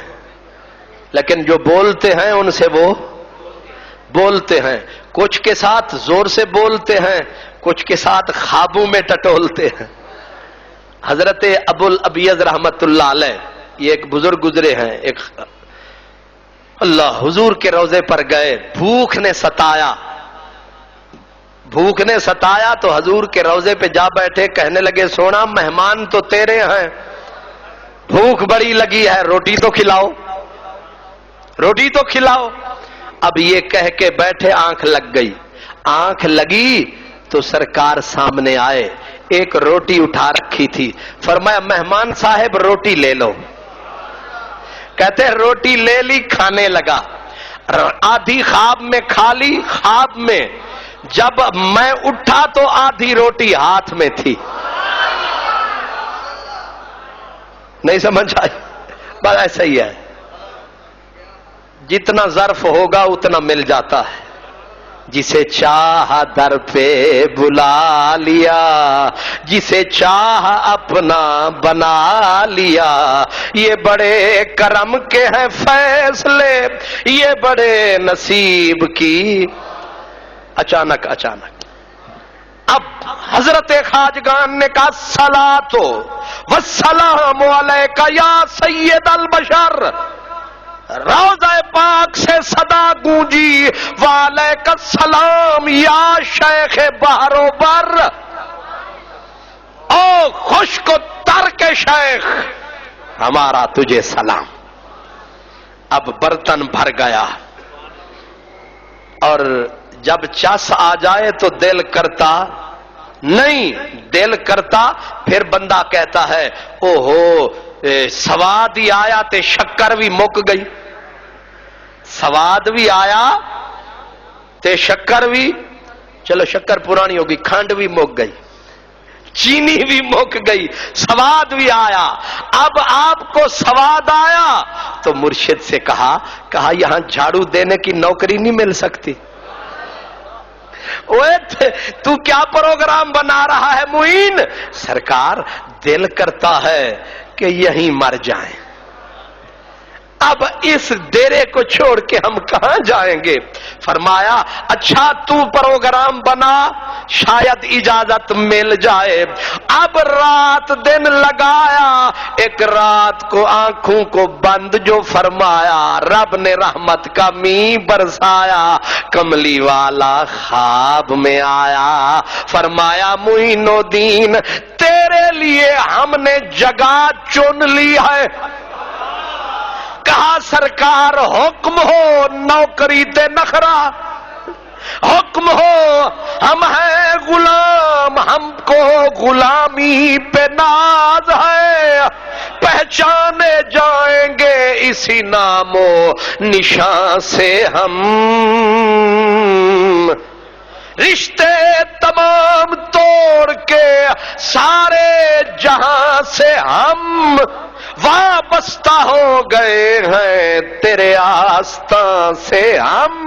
لیکن جو بولتے ہیں ان سے وہ بولتے ہیں، کچھ کے ساتھ زور سے بولتے ہیں، کچھ کے ساتھ خوابوں میں ٹٹولتے ہیں۔ حضرت ابو الابیض رحمت اللہ علیہ، یہ ایک بزرگ گزرے ہیں، ایک اللہ حضور کے روضے پر گئے، بھوک نے ستایا تو حضور کے روضے پہ جا بیٹھے، کہنے لگے سونا مہمان تو تیرے ہیں، بھوک بڑی لگی ہے، روٹی تو کھلاؤ، روٹی تو کھلاؤ۔ اب یہ کہہ کے بیٹھے، آنکھ لگ گئی، آنکھ لگی تو سرکار سامنے آئے، ایک روٹی اٹھا رکھی تھی، فرمایا مہمان صاحب روٹی لے لو، کہتے روٹی لے لی، کھانے لگا، آدھی خواب میں کھا لی، خواب میں جب میں اٹھا تو آدھی روٹی ہاتھ میں تھی۔ نہیں سمجھ آئی؟ بس ایسا ہی ہے، جتنا ظرف ہوگا اتنا مل جاتا ہے، جسے چاہ در پہ بلا لیا، جسے چاہ اپنا بنا لیا، یہ بڑے کرم کے ہیں فیصلے، یہ بڑے نصیب کی اچانک۔ اب حضرت خواجگان نے کہا الصلاۃ والسلام علیک یا سید البشر، روضہ پاک سے صدا گونجی وعلیک السلام یا شیخ بحر و بر، او خشک و تر کے شیخ ہمارا تجھے سلام۔ اب برتن بھر گیا، اور جب چس آ جائے تو دل کرتا نہیں، دل کرتا پھر بندہ کہتا ہے او ہو سواد ہی آیا تے شکر بھی مک گئی، سواد بھی آیا تے شکر بھی، چلو شکر پرانی ہوگی، کھنڈ بھی مک گئی، چینی بھی مک گئی، سواد بھی آیا۔ اب آپ کو سواد آیا تو مرشد سے کہا یہاں جھاڑو دینے کی نوکری نہیں مل سکتی؟ تو کیا پروگرام بنا رہا ہے معین؟ سرکار دل کرتا ہے کہ یہیں مر جائیں، اب اس ڈیرے کو چھوڑ کے ہم کہاں جائیں گے؟ فرمایا اچھا تو پروگرام بنا، شاید اجازت مل جائے۔ اب رات دن لگایا، ایک رات کو آنکھوں کو بند جو فرمایا، رب نے رحمت کا می برسایا، کملی والا خواب میں آیا، فرمایا معین الدین تیرے لیے ہم نے جگہ چن لی ہے۔ کہا سرکار حکم ہو، نوکری تے نخرا، حکم ہو ہم ہیں غلام، ہم کو غلامی پہ ناز ہے، پہچانے جائیں گے اسی نام و نشان سے ہم، رشتے تمام توڑ کے سارے جہاں سے ہم وابستہ ہو گئے ہیں تیرے آستان سے ہم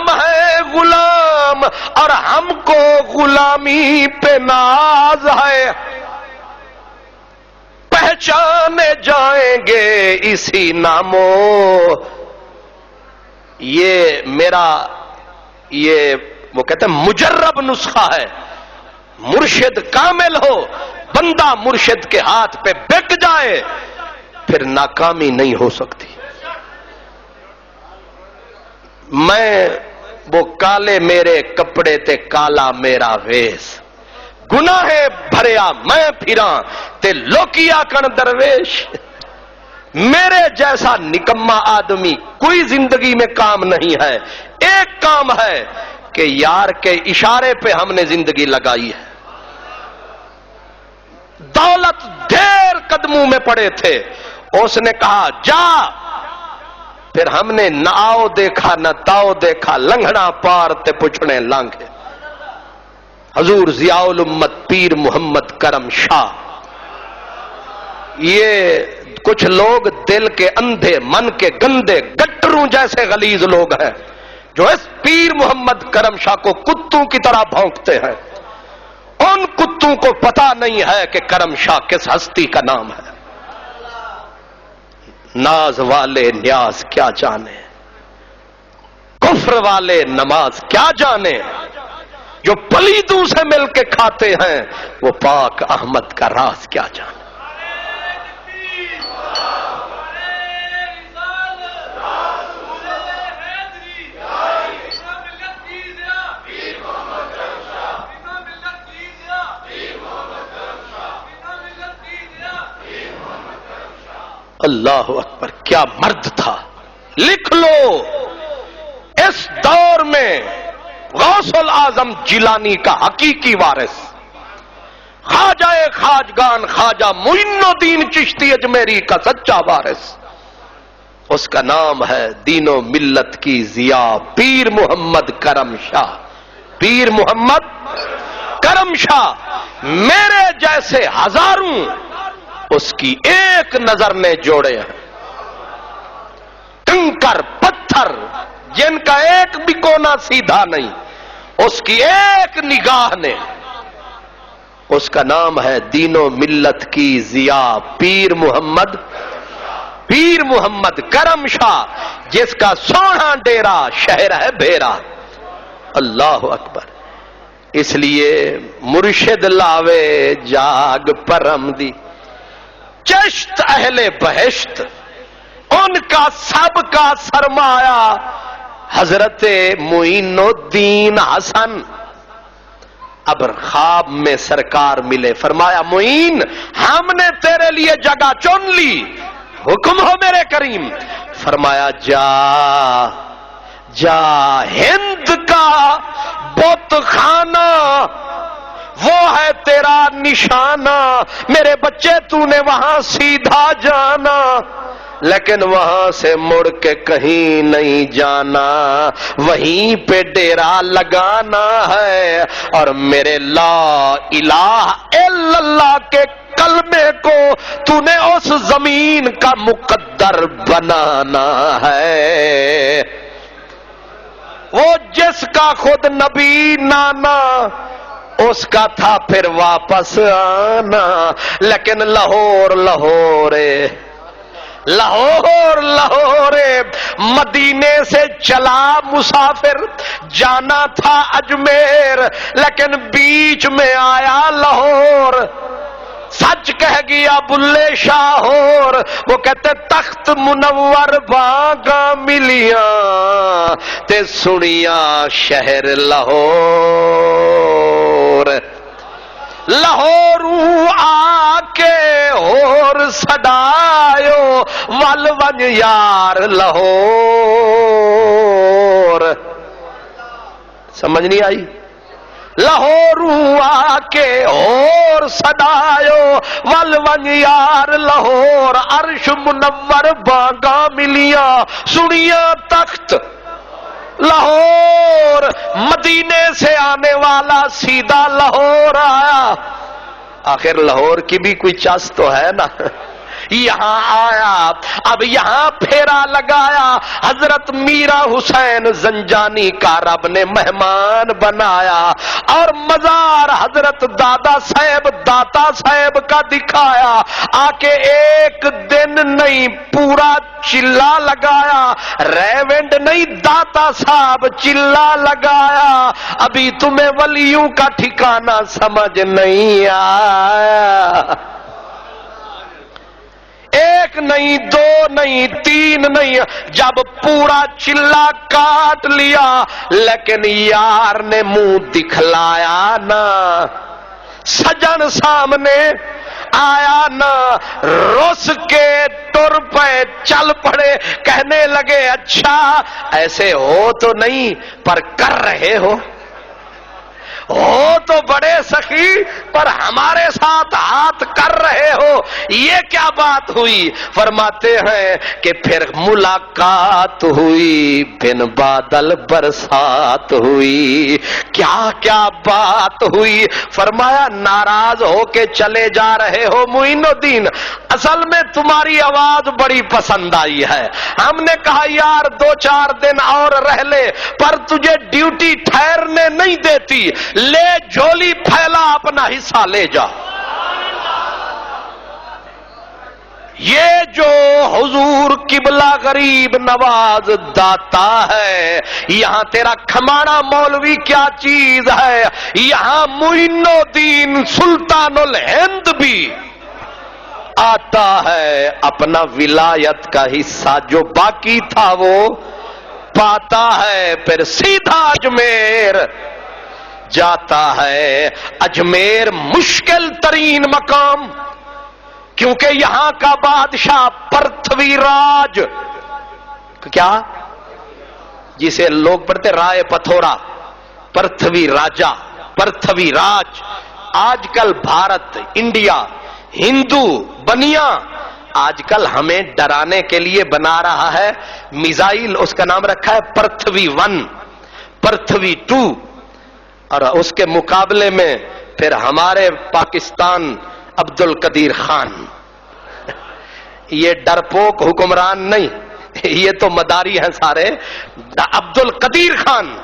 ہیں غلام اور ہم کو غلامی پہ ناز ہے، پہچانے جائیں گے اسی نامو۔ یہ میرا وہ کہتے ہیں مجرب نسخہ ہے، مرشد کامل ہو، بندہ مرشد کے ہاتھ پہ بک جائے پھر ناکامی نہیں ہو سکتی۔ میں وہ کالے میرے کپڑے تے کالا میرا ویس، گناہ بھریا میں پھراں تے لوکیا کن درویش، میرے جیسا نکما آدمی کوئی زندگی میں کام نہیں ہے، ایک کام ہے کہ یار کے اشارے پہ ہم نے زندگی لگائی ہے۔ دولت ڈھیر قدموں میں پڑے تھے، اس نے کہا جا، پھر ہم نے نہ آؤ دیکھا نہ تاؤ دیکھا، لنگھنا پار تے پچھڑے لانگے۔ حضور ضیاء الامت پیر محمد کرم شاہ، یہ کچھ لوگ دل کے اندھے من کے گندے گٹروں جیسے غلیظ لوگ ہیں جو اس پیر محمد کرم شاہ کو کتوں کی طرح بھونکتے ہیں، ان کتوں کو پتا نہیں ہے کہ کرم شاہ کس ہستی کا نام ہے۔ ناز والے نیاز کیا جانے، کفر والے نماز کیا جانے، جو پلیتوں سے مل کے کھاتے ہیں وہ پاک احمد کا راز کیا جانے۔ اللہ اکبر، کیا مرد تھا! لکھ لو، اس دور میں غوث الاعظم جیلانی کا حقیقی وارث، خواجہ خواجگان خواجہ معین الدین چشتی اجمیری کا سچا وارث، اس کا نام ہے دین و ملت کی ضیاء پیر محمد کرم شاہ۔ پیر محمد کرم شاہ میرے جیسے ہزاروں اس کی ایک نظر نے جوڑے ہیں، کنکر پتھر جن کا ایک بھی کونا سیدھا نہیں، اس کی ایک نگاہ نے، اس کا نام ہے دین و ملت کی ضیاء پیر محمد کرم شاہ، جس کا سونا ڈیرا شہر ہے بھیرا۔ اللہ اکبر! اس لیے مرشد لاوے جاگ پرم دی، چشت اہل بہشت، ان کا سب کا سرمایہ حضرت معین الدین حسن۔ اب خواب میں سرکار ملے، فرمایا معین ہم نے تیرے لیے جگہ چن لی، حکم ہو میرے کریم۔ فرمایا جا جا ہند کا بت خانہ، وہ ہے تیرا نشانہ، میرے بچے تو نے وہاں سیدھا جانا، لیکن وہاں سے مڑ کے کہیں نہیں جانا، وہیں پہ ڈیرا لگانا ہے، اور میرے لا الہ الا اللہ کے کلمے کو تو نے اس زمین کا مقدر بنانا ہے۔ وہ جس کا خود نبی نانا، اس کا تھا پھر واپس آنا، لیکن لاہور مدینے سے چلا مسافر، جانا تھا اجمیر لیکن بیچ میں آیا لاہور، سچ کہہ گیا بلے شاہور، وہ کہتے تخت منور باغا ملیاں تے سنیاں شہر لاہوروں آ کے ہور سڈایو ول ون یار لاہور۔ سمجھ نہیں آئی؟ لاہور آ کے اور صدایو ولون یار لاہور عرش منور بانگا ملیاں سنیا تخت لاہور مدینے سے آنے والا سیدھا لاہور آیا. آخر لاہور کی بھی کوئی چاس تو ہے نا. یہاں آیا, اب یہاں پھیرا لگایا, حضرت میرا حسین زنجانی کا رب نے مہمان بنایا, اور مزار حضرت دادا صاحب داتا صاحب کا دکھایا. آ کے ایک دن نہیں پورا چلا لگایا, ریونڈ نہیں داتا صاحب چلا لگایا. ابھی تمہیں ولیوں کا ٹھکانہ سمجھ نہیں آیا. ایک نہیں دو نہیں تین نہیں, جب پورا چلا کاٹ لیا لیکن یار نے منہ دکھلایا نا, سجن سامنے آیا نا, رس کے ٹر پہ چل پڑے, کہنے لگے اچھا ایسے ہو تو نہیں پر کر رہے ہو تو بڑے سخی پر ہمارے ساتھ ہاتھ کر رہے ہو, یہ کیا بات ہوئی؟ فرماتے ہیں کہ پھر ملاقات ہوئی, بن بادل برسات ہوئی. کیا کیا بات ہوئی؟ فرمایا ناراض ہو کے چلے جا رہے ہو معین الدین, اصل میں تمہاری آواز بڑی پسند آئی ہے. ہم نے کہا یار 2-4 دن اور رہ لے, پر تجھے ڈیوٹی ٹھہرنے نہیں دیتی, لے جھولی پھیلا اپنا حصہ لے جا. یہ جو حضور قبلہ غریب نواز داتا ہے, یہاں تیرا کھمانا مولوی کیا چیز ہے, یہاں معین الدین سلطان الہند بھی آتا ہے, اپنا ولایت کا حصہ جو باقی تھا وہ پاتا ہے, پھر سیدھا اجمیر جاتا ہے. اجمیر مشکل ترین مقام, کیونکہ یہاں کا بادشاہ پرتھوی راج, کیا جسے لوگ پڑھتے رائے پتھورا, پرتھوی راجا, پرتھوی راج. آج کل بھارت انڈیا ہندو بنیا آج کل ہمیں ڈرانے کے لیے بنا رہا ہے میزائل, اس کا نام رکھا ہے پرتھوی 1, پرتھوی 2, اور اس کے مقابلے میں پھر ہمارے پاکستان عبد القدیر خان. یہ ڈرپوک حکمران نہیں, یہ تو مداری ہیں سارے. عبد القدیر خان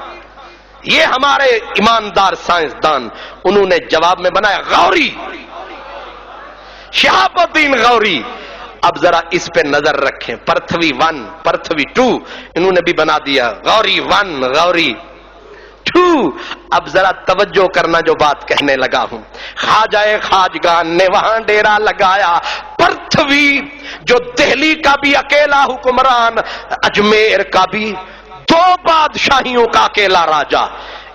یہ ہمارے ایماندار سائنسدان, انہوں نے جواب میں بنایا غوری, شہاب الدین غوری. اب ذرا اس پہ نظر رکھیں, پرتھوی 1 پرتھوی 2 انہوں نے بھی بنا دیا, غوری 1 غوری 2. اب ذرا توجہ کرنا جو بات کہنے لگا ہوں. خواجہ خواجگان نے وہاں ڈیرا لگایا. پرتھوی جو دہلی کا بھی اکیلا حکمران, اجمیر کا بھی, 2 بادشاہیوں کا اکیلا راجا,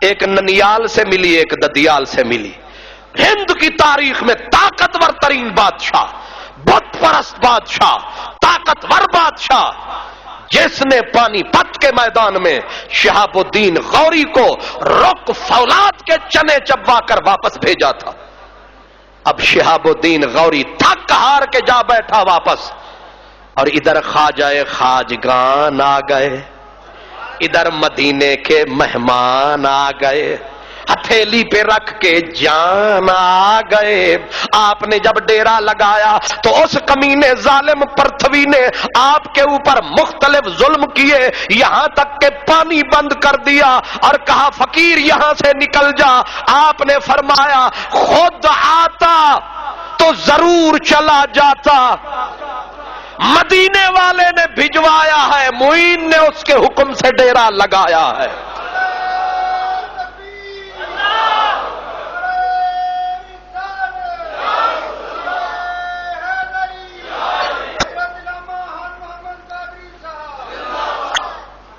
ایک ننیال سے ملی ایک ددیال سے ملی. ہند کی تاریخ میں طاقتور ترین بادشاہ, بت پرست بادشاہ, طاقتور بادشاہ, جس نے پانی پت کے میدان میں شہاب الدین غوری کو رک فولاد کے چنے چبا کر واپس بھیجا تھا. اب شہاب الدین غوری تھک ہار کے جا بیٹھا واپس, اور ادھر خواجہ خواجگان آ گئے, ادھر مدینے کے مہمان آ گئے, ہتھیلی پہ رکھ کے جان آ گئے. آپ نے جب ڈیرا لگایا تو اس کمینے ظالم پرتھوی نے آپ کے اوپر مختلف ظلم کیے, یہاں تک کہ پانی بند کر دیا اور کہا فقیر یہاں سے نکل جا. آپ نے فرمایا خود آتا تو ضرور چلا جاتا, مدینے والے نے بھجوایا ہے, معین نے اس کے حکم سے ڈیرا لگایا ہے.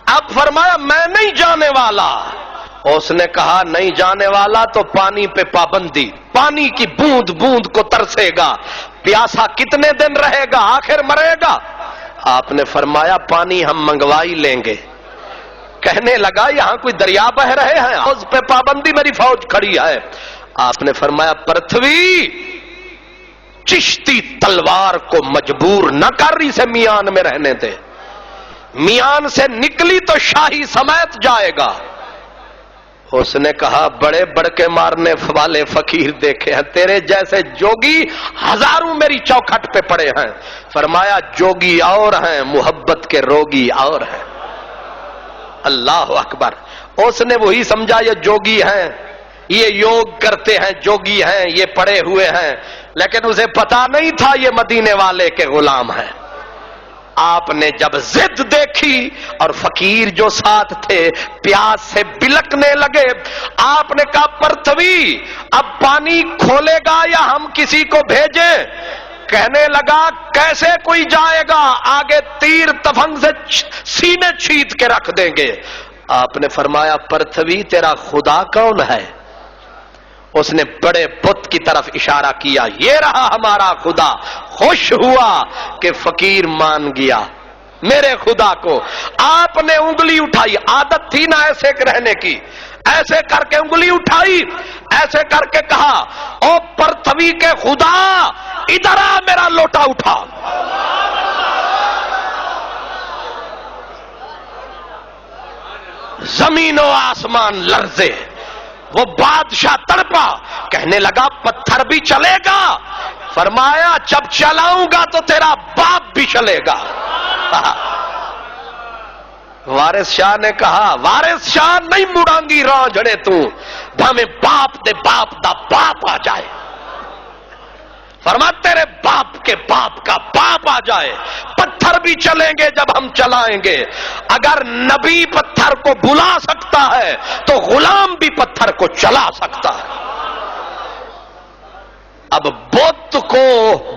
اب فرمایا میں نہیں جانے والا. اس نے کہا نہیں جانے والا تو پانی پہ پابندی, پانی کی بوند بوند کو ترسے گا, پیاسا کتنے دن رہے گا, آخر مرے گا. آپ نے فرمایا پانی ہم منگوا ہی لیں گے, کہنے لگا یہاں کوئی دریا بہ رہے ہیں، اس پہ پابندی میری فوج کھڑی ہے۔ آپ نے فرمایا پرتھوی چشتی تلوار کو مجبور نہ کر، اسے میان میں رہنے دے، میان سے نکلی تو شاہی سمیت جائے گا۔ اس نے کہا بڑے بڑکے مارنے والے فقیر دیکھے ہیں، تیرے جیسے جوگی ہزاروں میری چوکھٹ پہ پڑے ہیں۔ فرمایا جوگی اور ہیں، محبت کے روگی اور ہیں۔ اللہ اکبر۔ اس نے وہی سمجھا یہ جوگی ہیں، یہ یوگ کرتے ہیں، جوگی ہیں، یہ پڑے ہوئے ہیں، لیکن اسے پتا نہیں تھا یہ مدینے والے کے غلام ہیں۔ آپ نے جب ضد دیکھی اور فقیر جو ساتھ تھے پیاس سے بلکنے لگے، آپ نے کہا پرتھوی اب پانی کھولے گا یا ہم کسی کو بھیجیں؟ کہنے لگا کیسے کوئی جائے گا، آگے تیر تفنگ سے سینے چھید کے رکھ دیں گے۔ آپ نے فرمایا پرتھوی تیرا خدا کون ہے؟ اس نے بڑے بت کی طرف اشارہ کیا، یہ رہا ہمارا خدا۔ خوش ہوا کہ فقیر مان گیا میرے خدا کو۔ آپ نے انگلی اٹھائی، عادت تھی نا ایسے رہنے کی، ایسے کر کے انگلی اٹھائی، ایسے کر کے کہا او پرتھوی کے خدا ادھر آ، میرا لوٹا اٹھا۔ زمین و آسمان لرزے، وہ بادشاہ تڑپا، کہنے لگا پتھر بھی چلے گا؟ فرمایا جب چلاؤں گا تو تیرا باپ بھی چلے گا۔ وارث شاہ نے کہا وارث شاہ نہیں مڑانگی رانجھڑے تو بھامے باپ دے باپ دا باپ آ جائے۔ فرما تیرے باپ کے باپ کا باپ آ جائے، پتھر بھی چلیں گے جب ہم چلائیں گے۔ اگر نبی پتھر کو بلا سکتا ہے تو غلام بھی پتھر کو چلا سکتا ہے۔ اب بت کو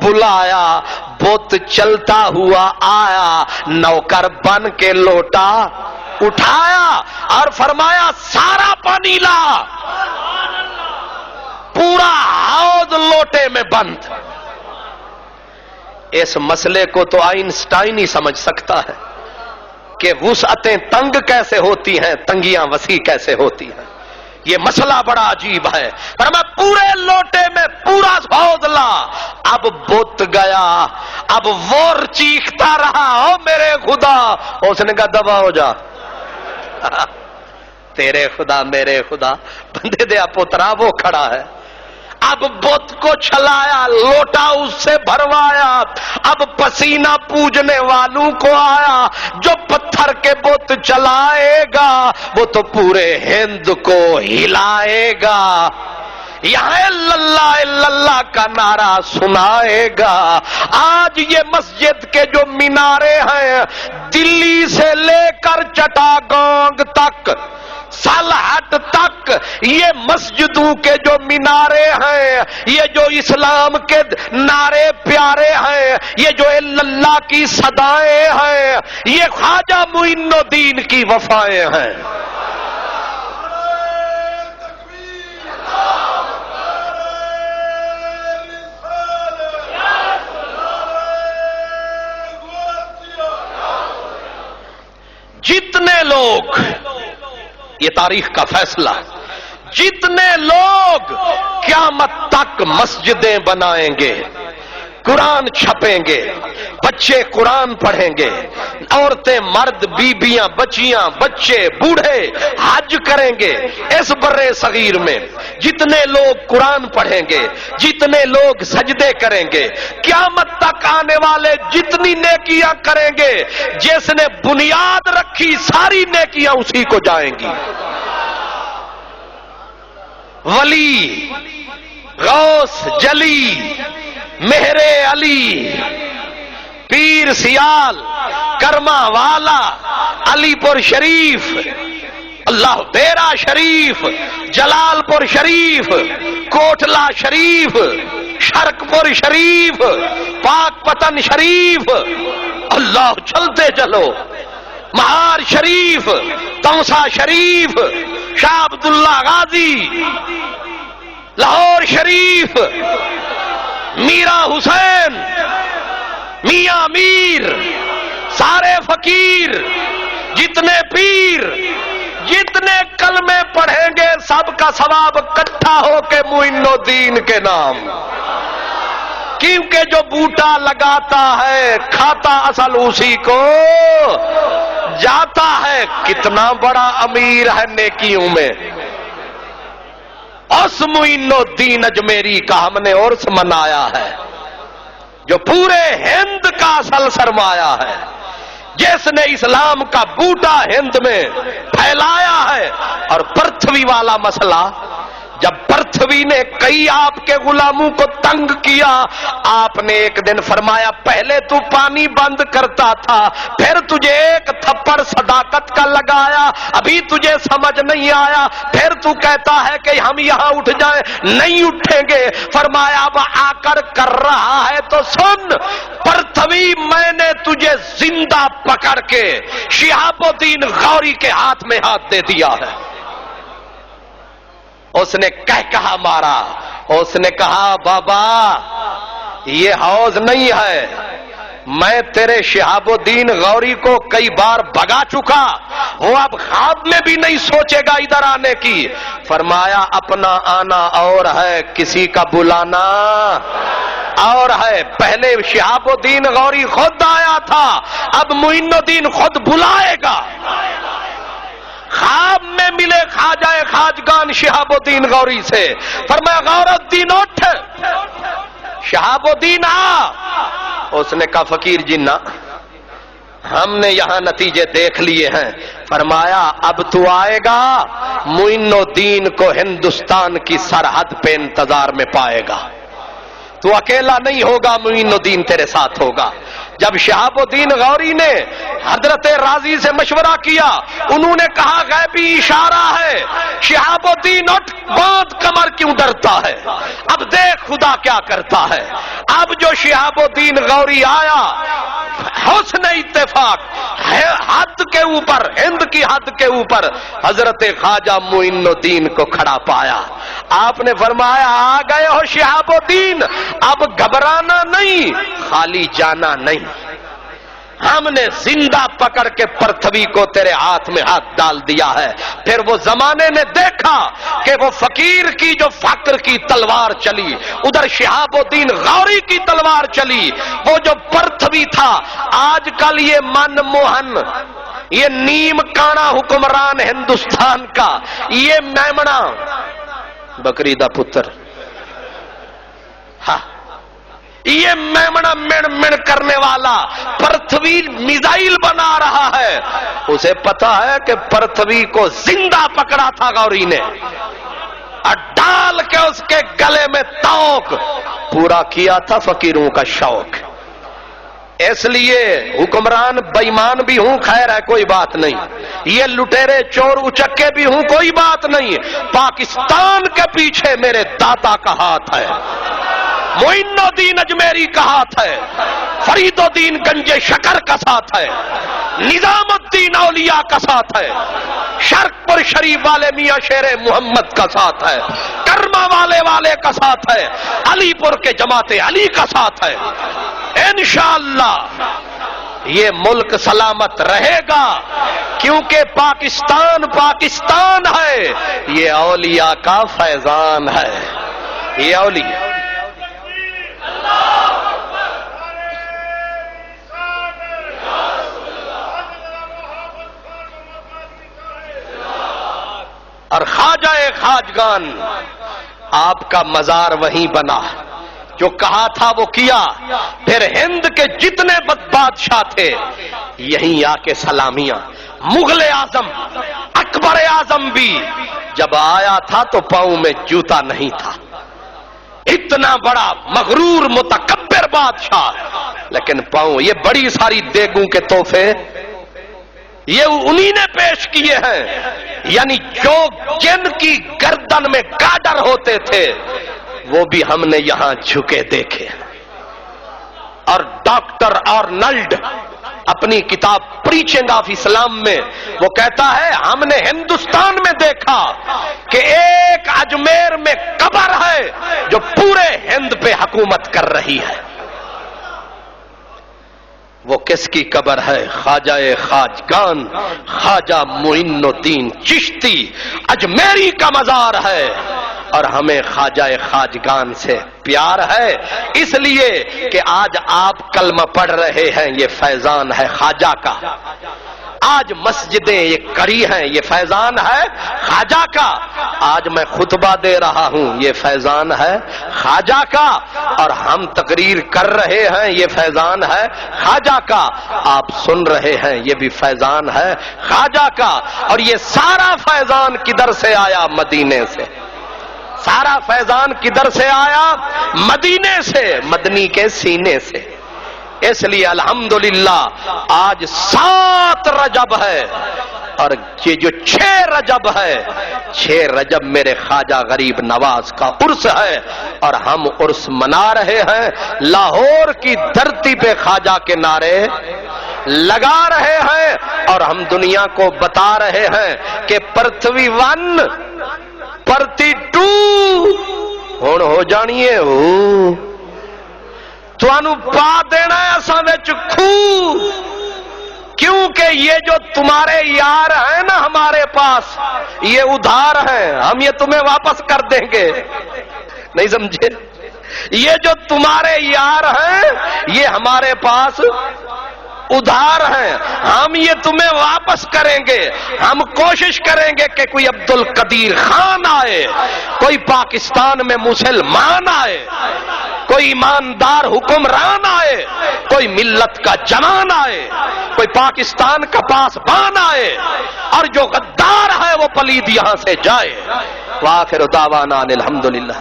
بلایا، بت چلتا ہوا آیا، نوکر بن کے لوٹا اٹھایا اور فرمایا سارا پانی لا، پورا حوض لوٹے میں بند۔ اس مسئلے کو تو آئنسٹائن ہی سمجھ سکتا ہے کہ وسعتیں تنگ کیسے ہوتی ہیں، تنگیاں وسیع کیسے ہوتی ہیں۔ یہ مسئلہ بڑا عجیب ہے۔ پر میں پورے لوٹے میں پورا حوض لا۔ اب بت گیا، اب وہ چیختا رہا او میرے خدا۔ اس نے کہا دبا ہو جا، تیرے خدا میرے خدا، بندے دیا پترا وہ کھڑا ہے۔ اب بت کو چھلایا، لوٹا اس سے بھروایا، اب پسینہ پوجنے والوں کو آیا، جو پتھر کے بت چلائے گا وہ تو پورے ہند کو ہلائے گا، یہاں اللہ کا نعرہ سنائے گا۔ آج یہ مسجد کے جو مینارے ہیں، دلی سے لے کر چٹاگانگ تک، سالہٹ تک، یہ مسجدوں کے جو مینارے ہیں، یہ جو اسلام کے نعرے پیارے ہیں، یہ جو اللہ کی صدائیں ہیں، یہ خواجہ معین الدین کی وفائیں ہیں۔ جتنے لوگ، یہ تاریخ کا فیصلہ، جتنے لوگ قیامت تک مسجدیں بنائیں گے، قرآن چھپیں گے، بچے قرآن پڑھیں گے، عورتیں مرد بیبیاں بچیاں بچے بوڑھے حج کریں گے، اس برے صغیر میں جتنے لوگ قرآن پڑھیں گے، جتنے لوگ سجدے کریں گے، قیامت تک آنے والے جتنی نیکیاں کریں گے، جس نے بنیاد رکھی ساری نیکیاں اسی کو جائیں گی۔ ولی، غوث جلی، مہر علی، پیر سیال، کرما والا، علی پور شریف، اللہ بیرا شریف، جلال پور شریف، کوٹلا شریف، شرک پور شریف، پاک پتن شریف، اللہ چلتے چلو، مہار شریف، تونسا شریف، شاہ عبداللہ غازی، لاہور شریف، میرا حسین، میاں میر، سارے فقیر، جتنے پیر جتنے کلمے پڑھیں گے سب کا ثواب اکٹھا ہو کے معین الدین کے نام، کیونکہ جو بوٹا لگاتا ہے کھاتا اصل اسی کو جاتا ہے۔ کتنا بڑا امیر ہے نیکیوں میں، اس معین الدین اجمیری کا ہم نے عرس منایا ہے، جو پورے ہند کا اصل سرمایہ ہے، جس نے اسلام کا بوٹا ہند میں پھیلایا ہے۔ اور پرتھوی والا مسئلہ، جب پرتھوی نے کئی آپ کے غلاموں کو تنگ کیا، آپ نے ایک دن فرمایا پہلے تو پانی بند کرتا تھا، پھر تجھے ایک تھپڑ صداقت کا لگایا، ابھی تجھے سمجھ نہیں آیا، پھر تو کہتا ہے کہ ہم یہاں اٹھ جائیں، نہیں اٹھیں گے۔ فرمایا اب آ کر رہا ہے تو سن، پرتھوی میں نے تجھے زندہ پکڑ کے شہاب الدین غوری کے ہاتھ میں ہاتھ دے دیا ہے۔ اس نے کہا مارا، اس نے کہا بابا یہ حوض نہیں ہے، میں تیرے شہاب الدین غوری کو کئی بار بھگا چکا، وہ اب خواب میں بھی نہیں سوچے گا ادھر آنے کی۔ فرمایا اپنا آنا اور ہے، کسی کا بلانا اور ہے۔ پہلے شہاب الدین غوری خود آیا تھا، اب معین الدین خود بلائے گا۔ خواب میں ملے خواجہ خواجگان شہاب الدین غوری سے، فرمایا غور الدین اٹھ، شہاب الدین آ۔ اس نے کہا فقیر جی نہ، ہم نے یہاں نتیجے دیکھ لیے ہیں۔ فرمایا اب تو آئے گا، معین الدین کو ہندوستان کی سرحد پہ انتظار میں پائے گا، تو اکیلا نہیں ہوگا، معین الدین تیرے ساتھ ہوگا۔ جب شہاب الدین غوری نے حضرت راضی سے مشورہ کیا، انہوں نے کہا غیبی اشارہ ہے، شہاب الدین اٹھ، باندھ کمر کیوں ڈرتا ہے، اب دیکھ خدا کیا کرتا ہے۔ اب جو شہاب الدین غوری آیا، حسن اتفاق حد کے اوپر، ہند کی حد کے اوپر حضرت خواجہ معین الدین کو کھڑا پایا۔ آپ نے فرمایا آ گئے ہو شہاب الدین، اب گھبرانا نہیں، خالی جانا نہیں، ہم نے زندہ پکڑ کے پرتھوی کو تیرے ہاتھ میں ہاتھ ڈال دیا ہے۔ پھر وہ زمانے نے دیکھا کہ وہ فقیر کی جو فقر کی تلوار چلی، ادھر شہاب الدین غوری کی تلوار چلی۔ وہ جو پرتھوی تھا، آج کل یہ من موہن، یہ نیم کانا حکمران ہندوستان کا، یہ میمنا بکری دا پتر، ہاں یہ میمنا مڑ کرنے والا پرتھوی میزائل بنا رہا ہے، اسے پتا ہے کہ پرتھوی کو زندہ پکڑا تھا غوری نے، اور ڈال کے اس کے گلے میں توق پورا کیا تھا فقیروں کا شوق۔ اس لیے حکمران بےمان بھی ہوں خیر ہے کوئی بات نہیں، یہ لٹیرے چور اچکے بھی ہوں کوئی بات نہیں، پاکستان کے پیچھے میرے داتا کا ہاتھ ہے، معین الدین اجمیری کا ہاتھ ہے، فرید الدین گنج شکر کا ساتھ ہے، نظام الدین اولیاء کا ساتھ ہے، شرق پور شریف والے میاں شیر محمد کا ساتھ ہے، کرما والے کا ساتھ ہے، علی پور کے جماعت علی کا ساتھ ہے۔ انشاءاللہ یہ ملک سلامت رہے گا، کیونکہ پاکستان ہے، یہ اولیاء کا فیضان ہے، یہ اولیاء۔ اور خواجہ خواجگان آپ کا مزار وہیں بنا، جو کہا تھا وہ کیا۔ پھر ہند کے جتنے بادشاہ تھے یہیں آ کے سلامیاں، مغل اعظم اکبر اعظم بھی جب آیا تھا تو پاؤں میں جوتا نہیں تھا، اتنا بڑا مغرور متکبر بادشاہ، لیکن پاؤں، یہ بڑی ساری دیگوں کے تحفے یہ انہی نے پیش کیے ہیں، یعنی جو جن کی گردن میں گاڈر ہوتے تھے وہ بھی ہم نے یہاں جھکے دیکھے۔ اور ڈاکٹر آرنلڈ اپنی کتاب پریچنگ آف اسلام میں وہ کہتا ہے ہم نے ہندوستان میں دیکھا کہ ایک اجمیر میں قبر ہے جو پورے ہند پہ حکومت کر رہی ہے۔ وہ کس کی قبر ہے؟ خواجہ خواجگان خواجہ معین الدین چشتی اجمیری کا مزار ہے، اور ہمیں خواجہ خواجگان سے پیار ہے، اس لیے کہ آج آپ کلمہ پڑھ رہے ہیں، یہ فیضان ہے خواجہ کا۔ آج مسجدیں یہ کڑی ہیں، یہ فیضان ہے خواجہ کا۔ آج میں خطبہ دے رہا ہوں، یہ فیضان ہے خواجہ کا، اور ہم تقریر کر رہے ہیں، یہ فیضان ہے خواجہ کا۔ آپ سن رہے ہیں، یہ بھی فیضان ہے خواجہ کا۔ اور یہ سارا فیضان کدھر سے آیا؟ مدینے سے۔ سارا فیضان کدھر سے آیا؟ مدینے سے، مدنی کے سینے سے۔ اس لیے الحمدللہ آج 7 رجب ہے، اور یہ جو 6 رجب ہے، 6 رجب میرے خواجہ غریب نواز کا عرس ہے، اور ہم عرس منا رہے ہیں۔ لاہور کی دھرتی پہ خواجہ کے نعرے لگا رہے ہیں، اور ہم دنیا کو بتا رہے ہیں کہ پرتھوی 1 پرتی 2 ہون ہو جانیے ہو توانو پا دینا ہے اساں وچ کھو، کیونکہ یہ جو تمہارے یار ہیں نا ہمارے پاس، یہ ادھار ہیں، ہم یہ تمہیں واپس کر دیں گے۔ نہیں سمجھے؟ یہ جو تمہارے یار ہیں یہ ہمارے پاس ادھار ہیں، ہم یہ تمہیں واپس کریں گے۔ ہم کوشش کریں گے کہ کوئی عبد القدیر خان آئے، کوئی پاکستان میں مسلمان آئے، کوئی ایماندار حکمران آئے، کوئی ملت کا جوان آئے، کوئی پاکستان کا پاسبان آئے، اور جو غدار ہے وہ پلید یہاں سے جائے۔ وآخر دعوانا الحمدللہ۔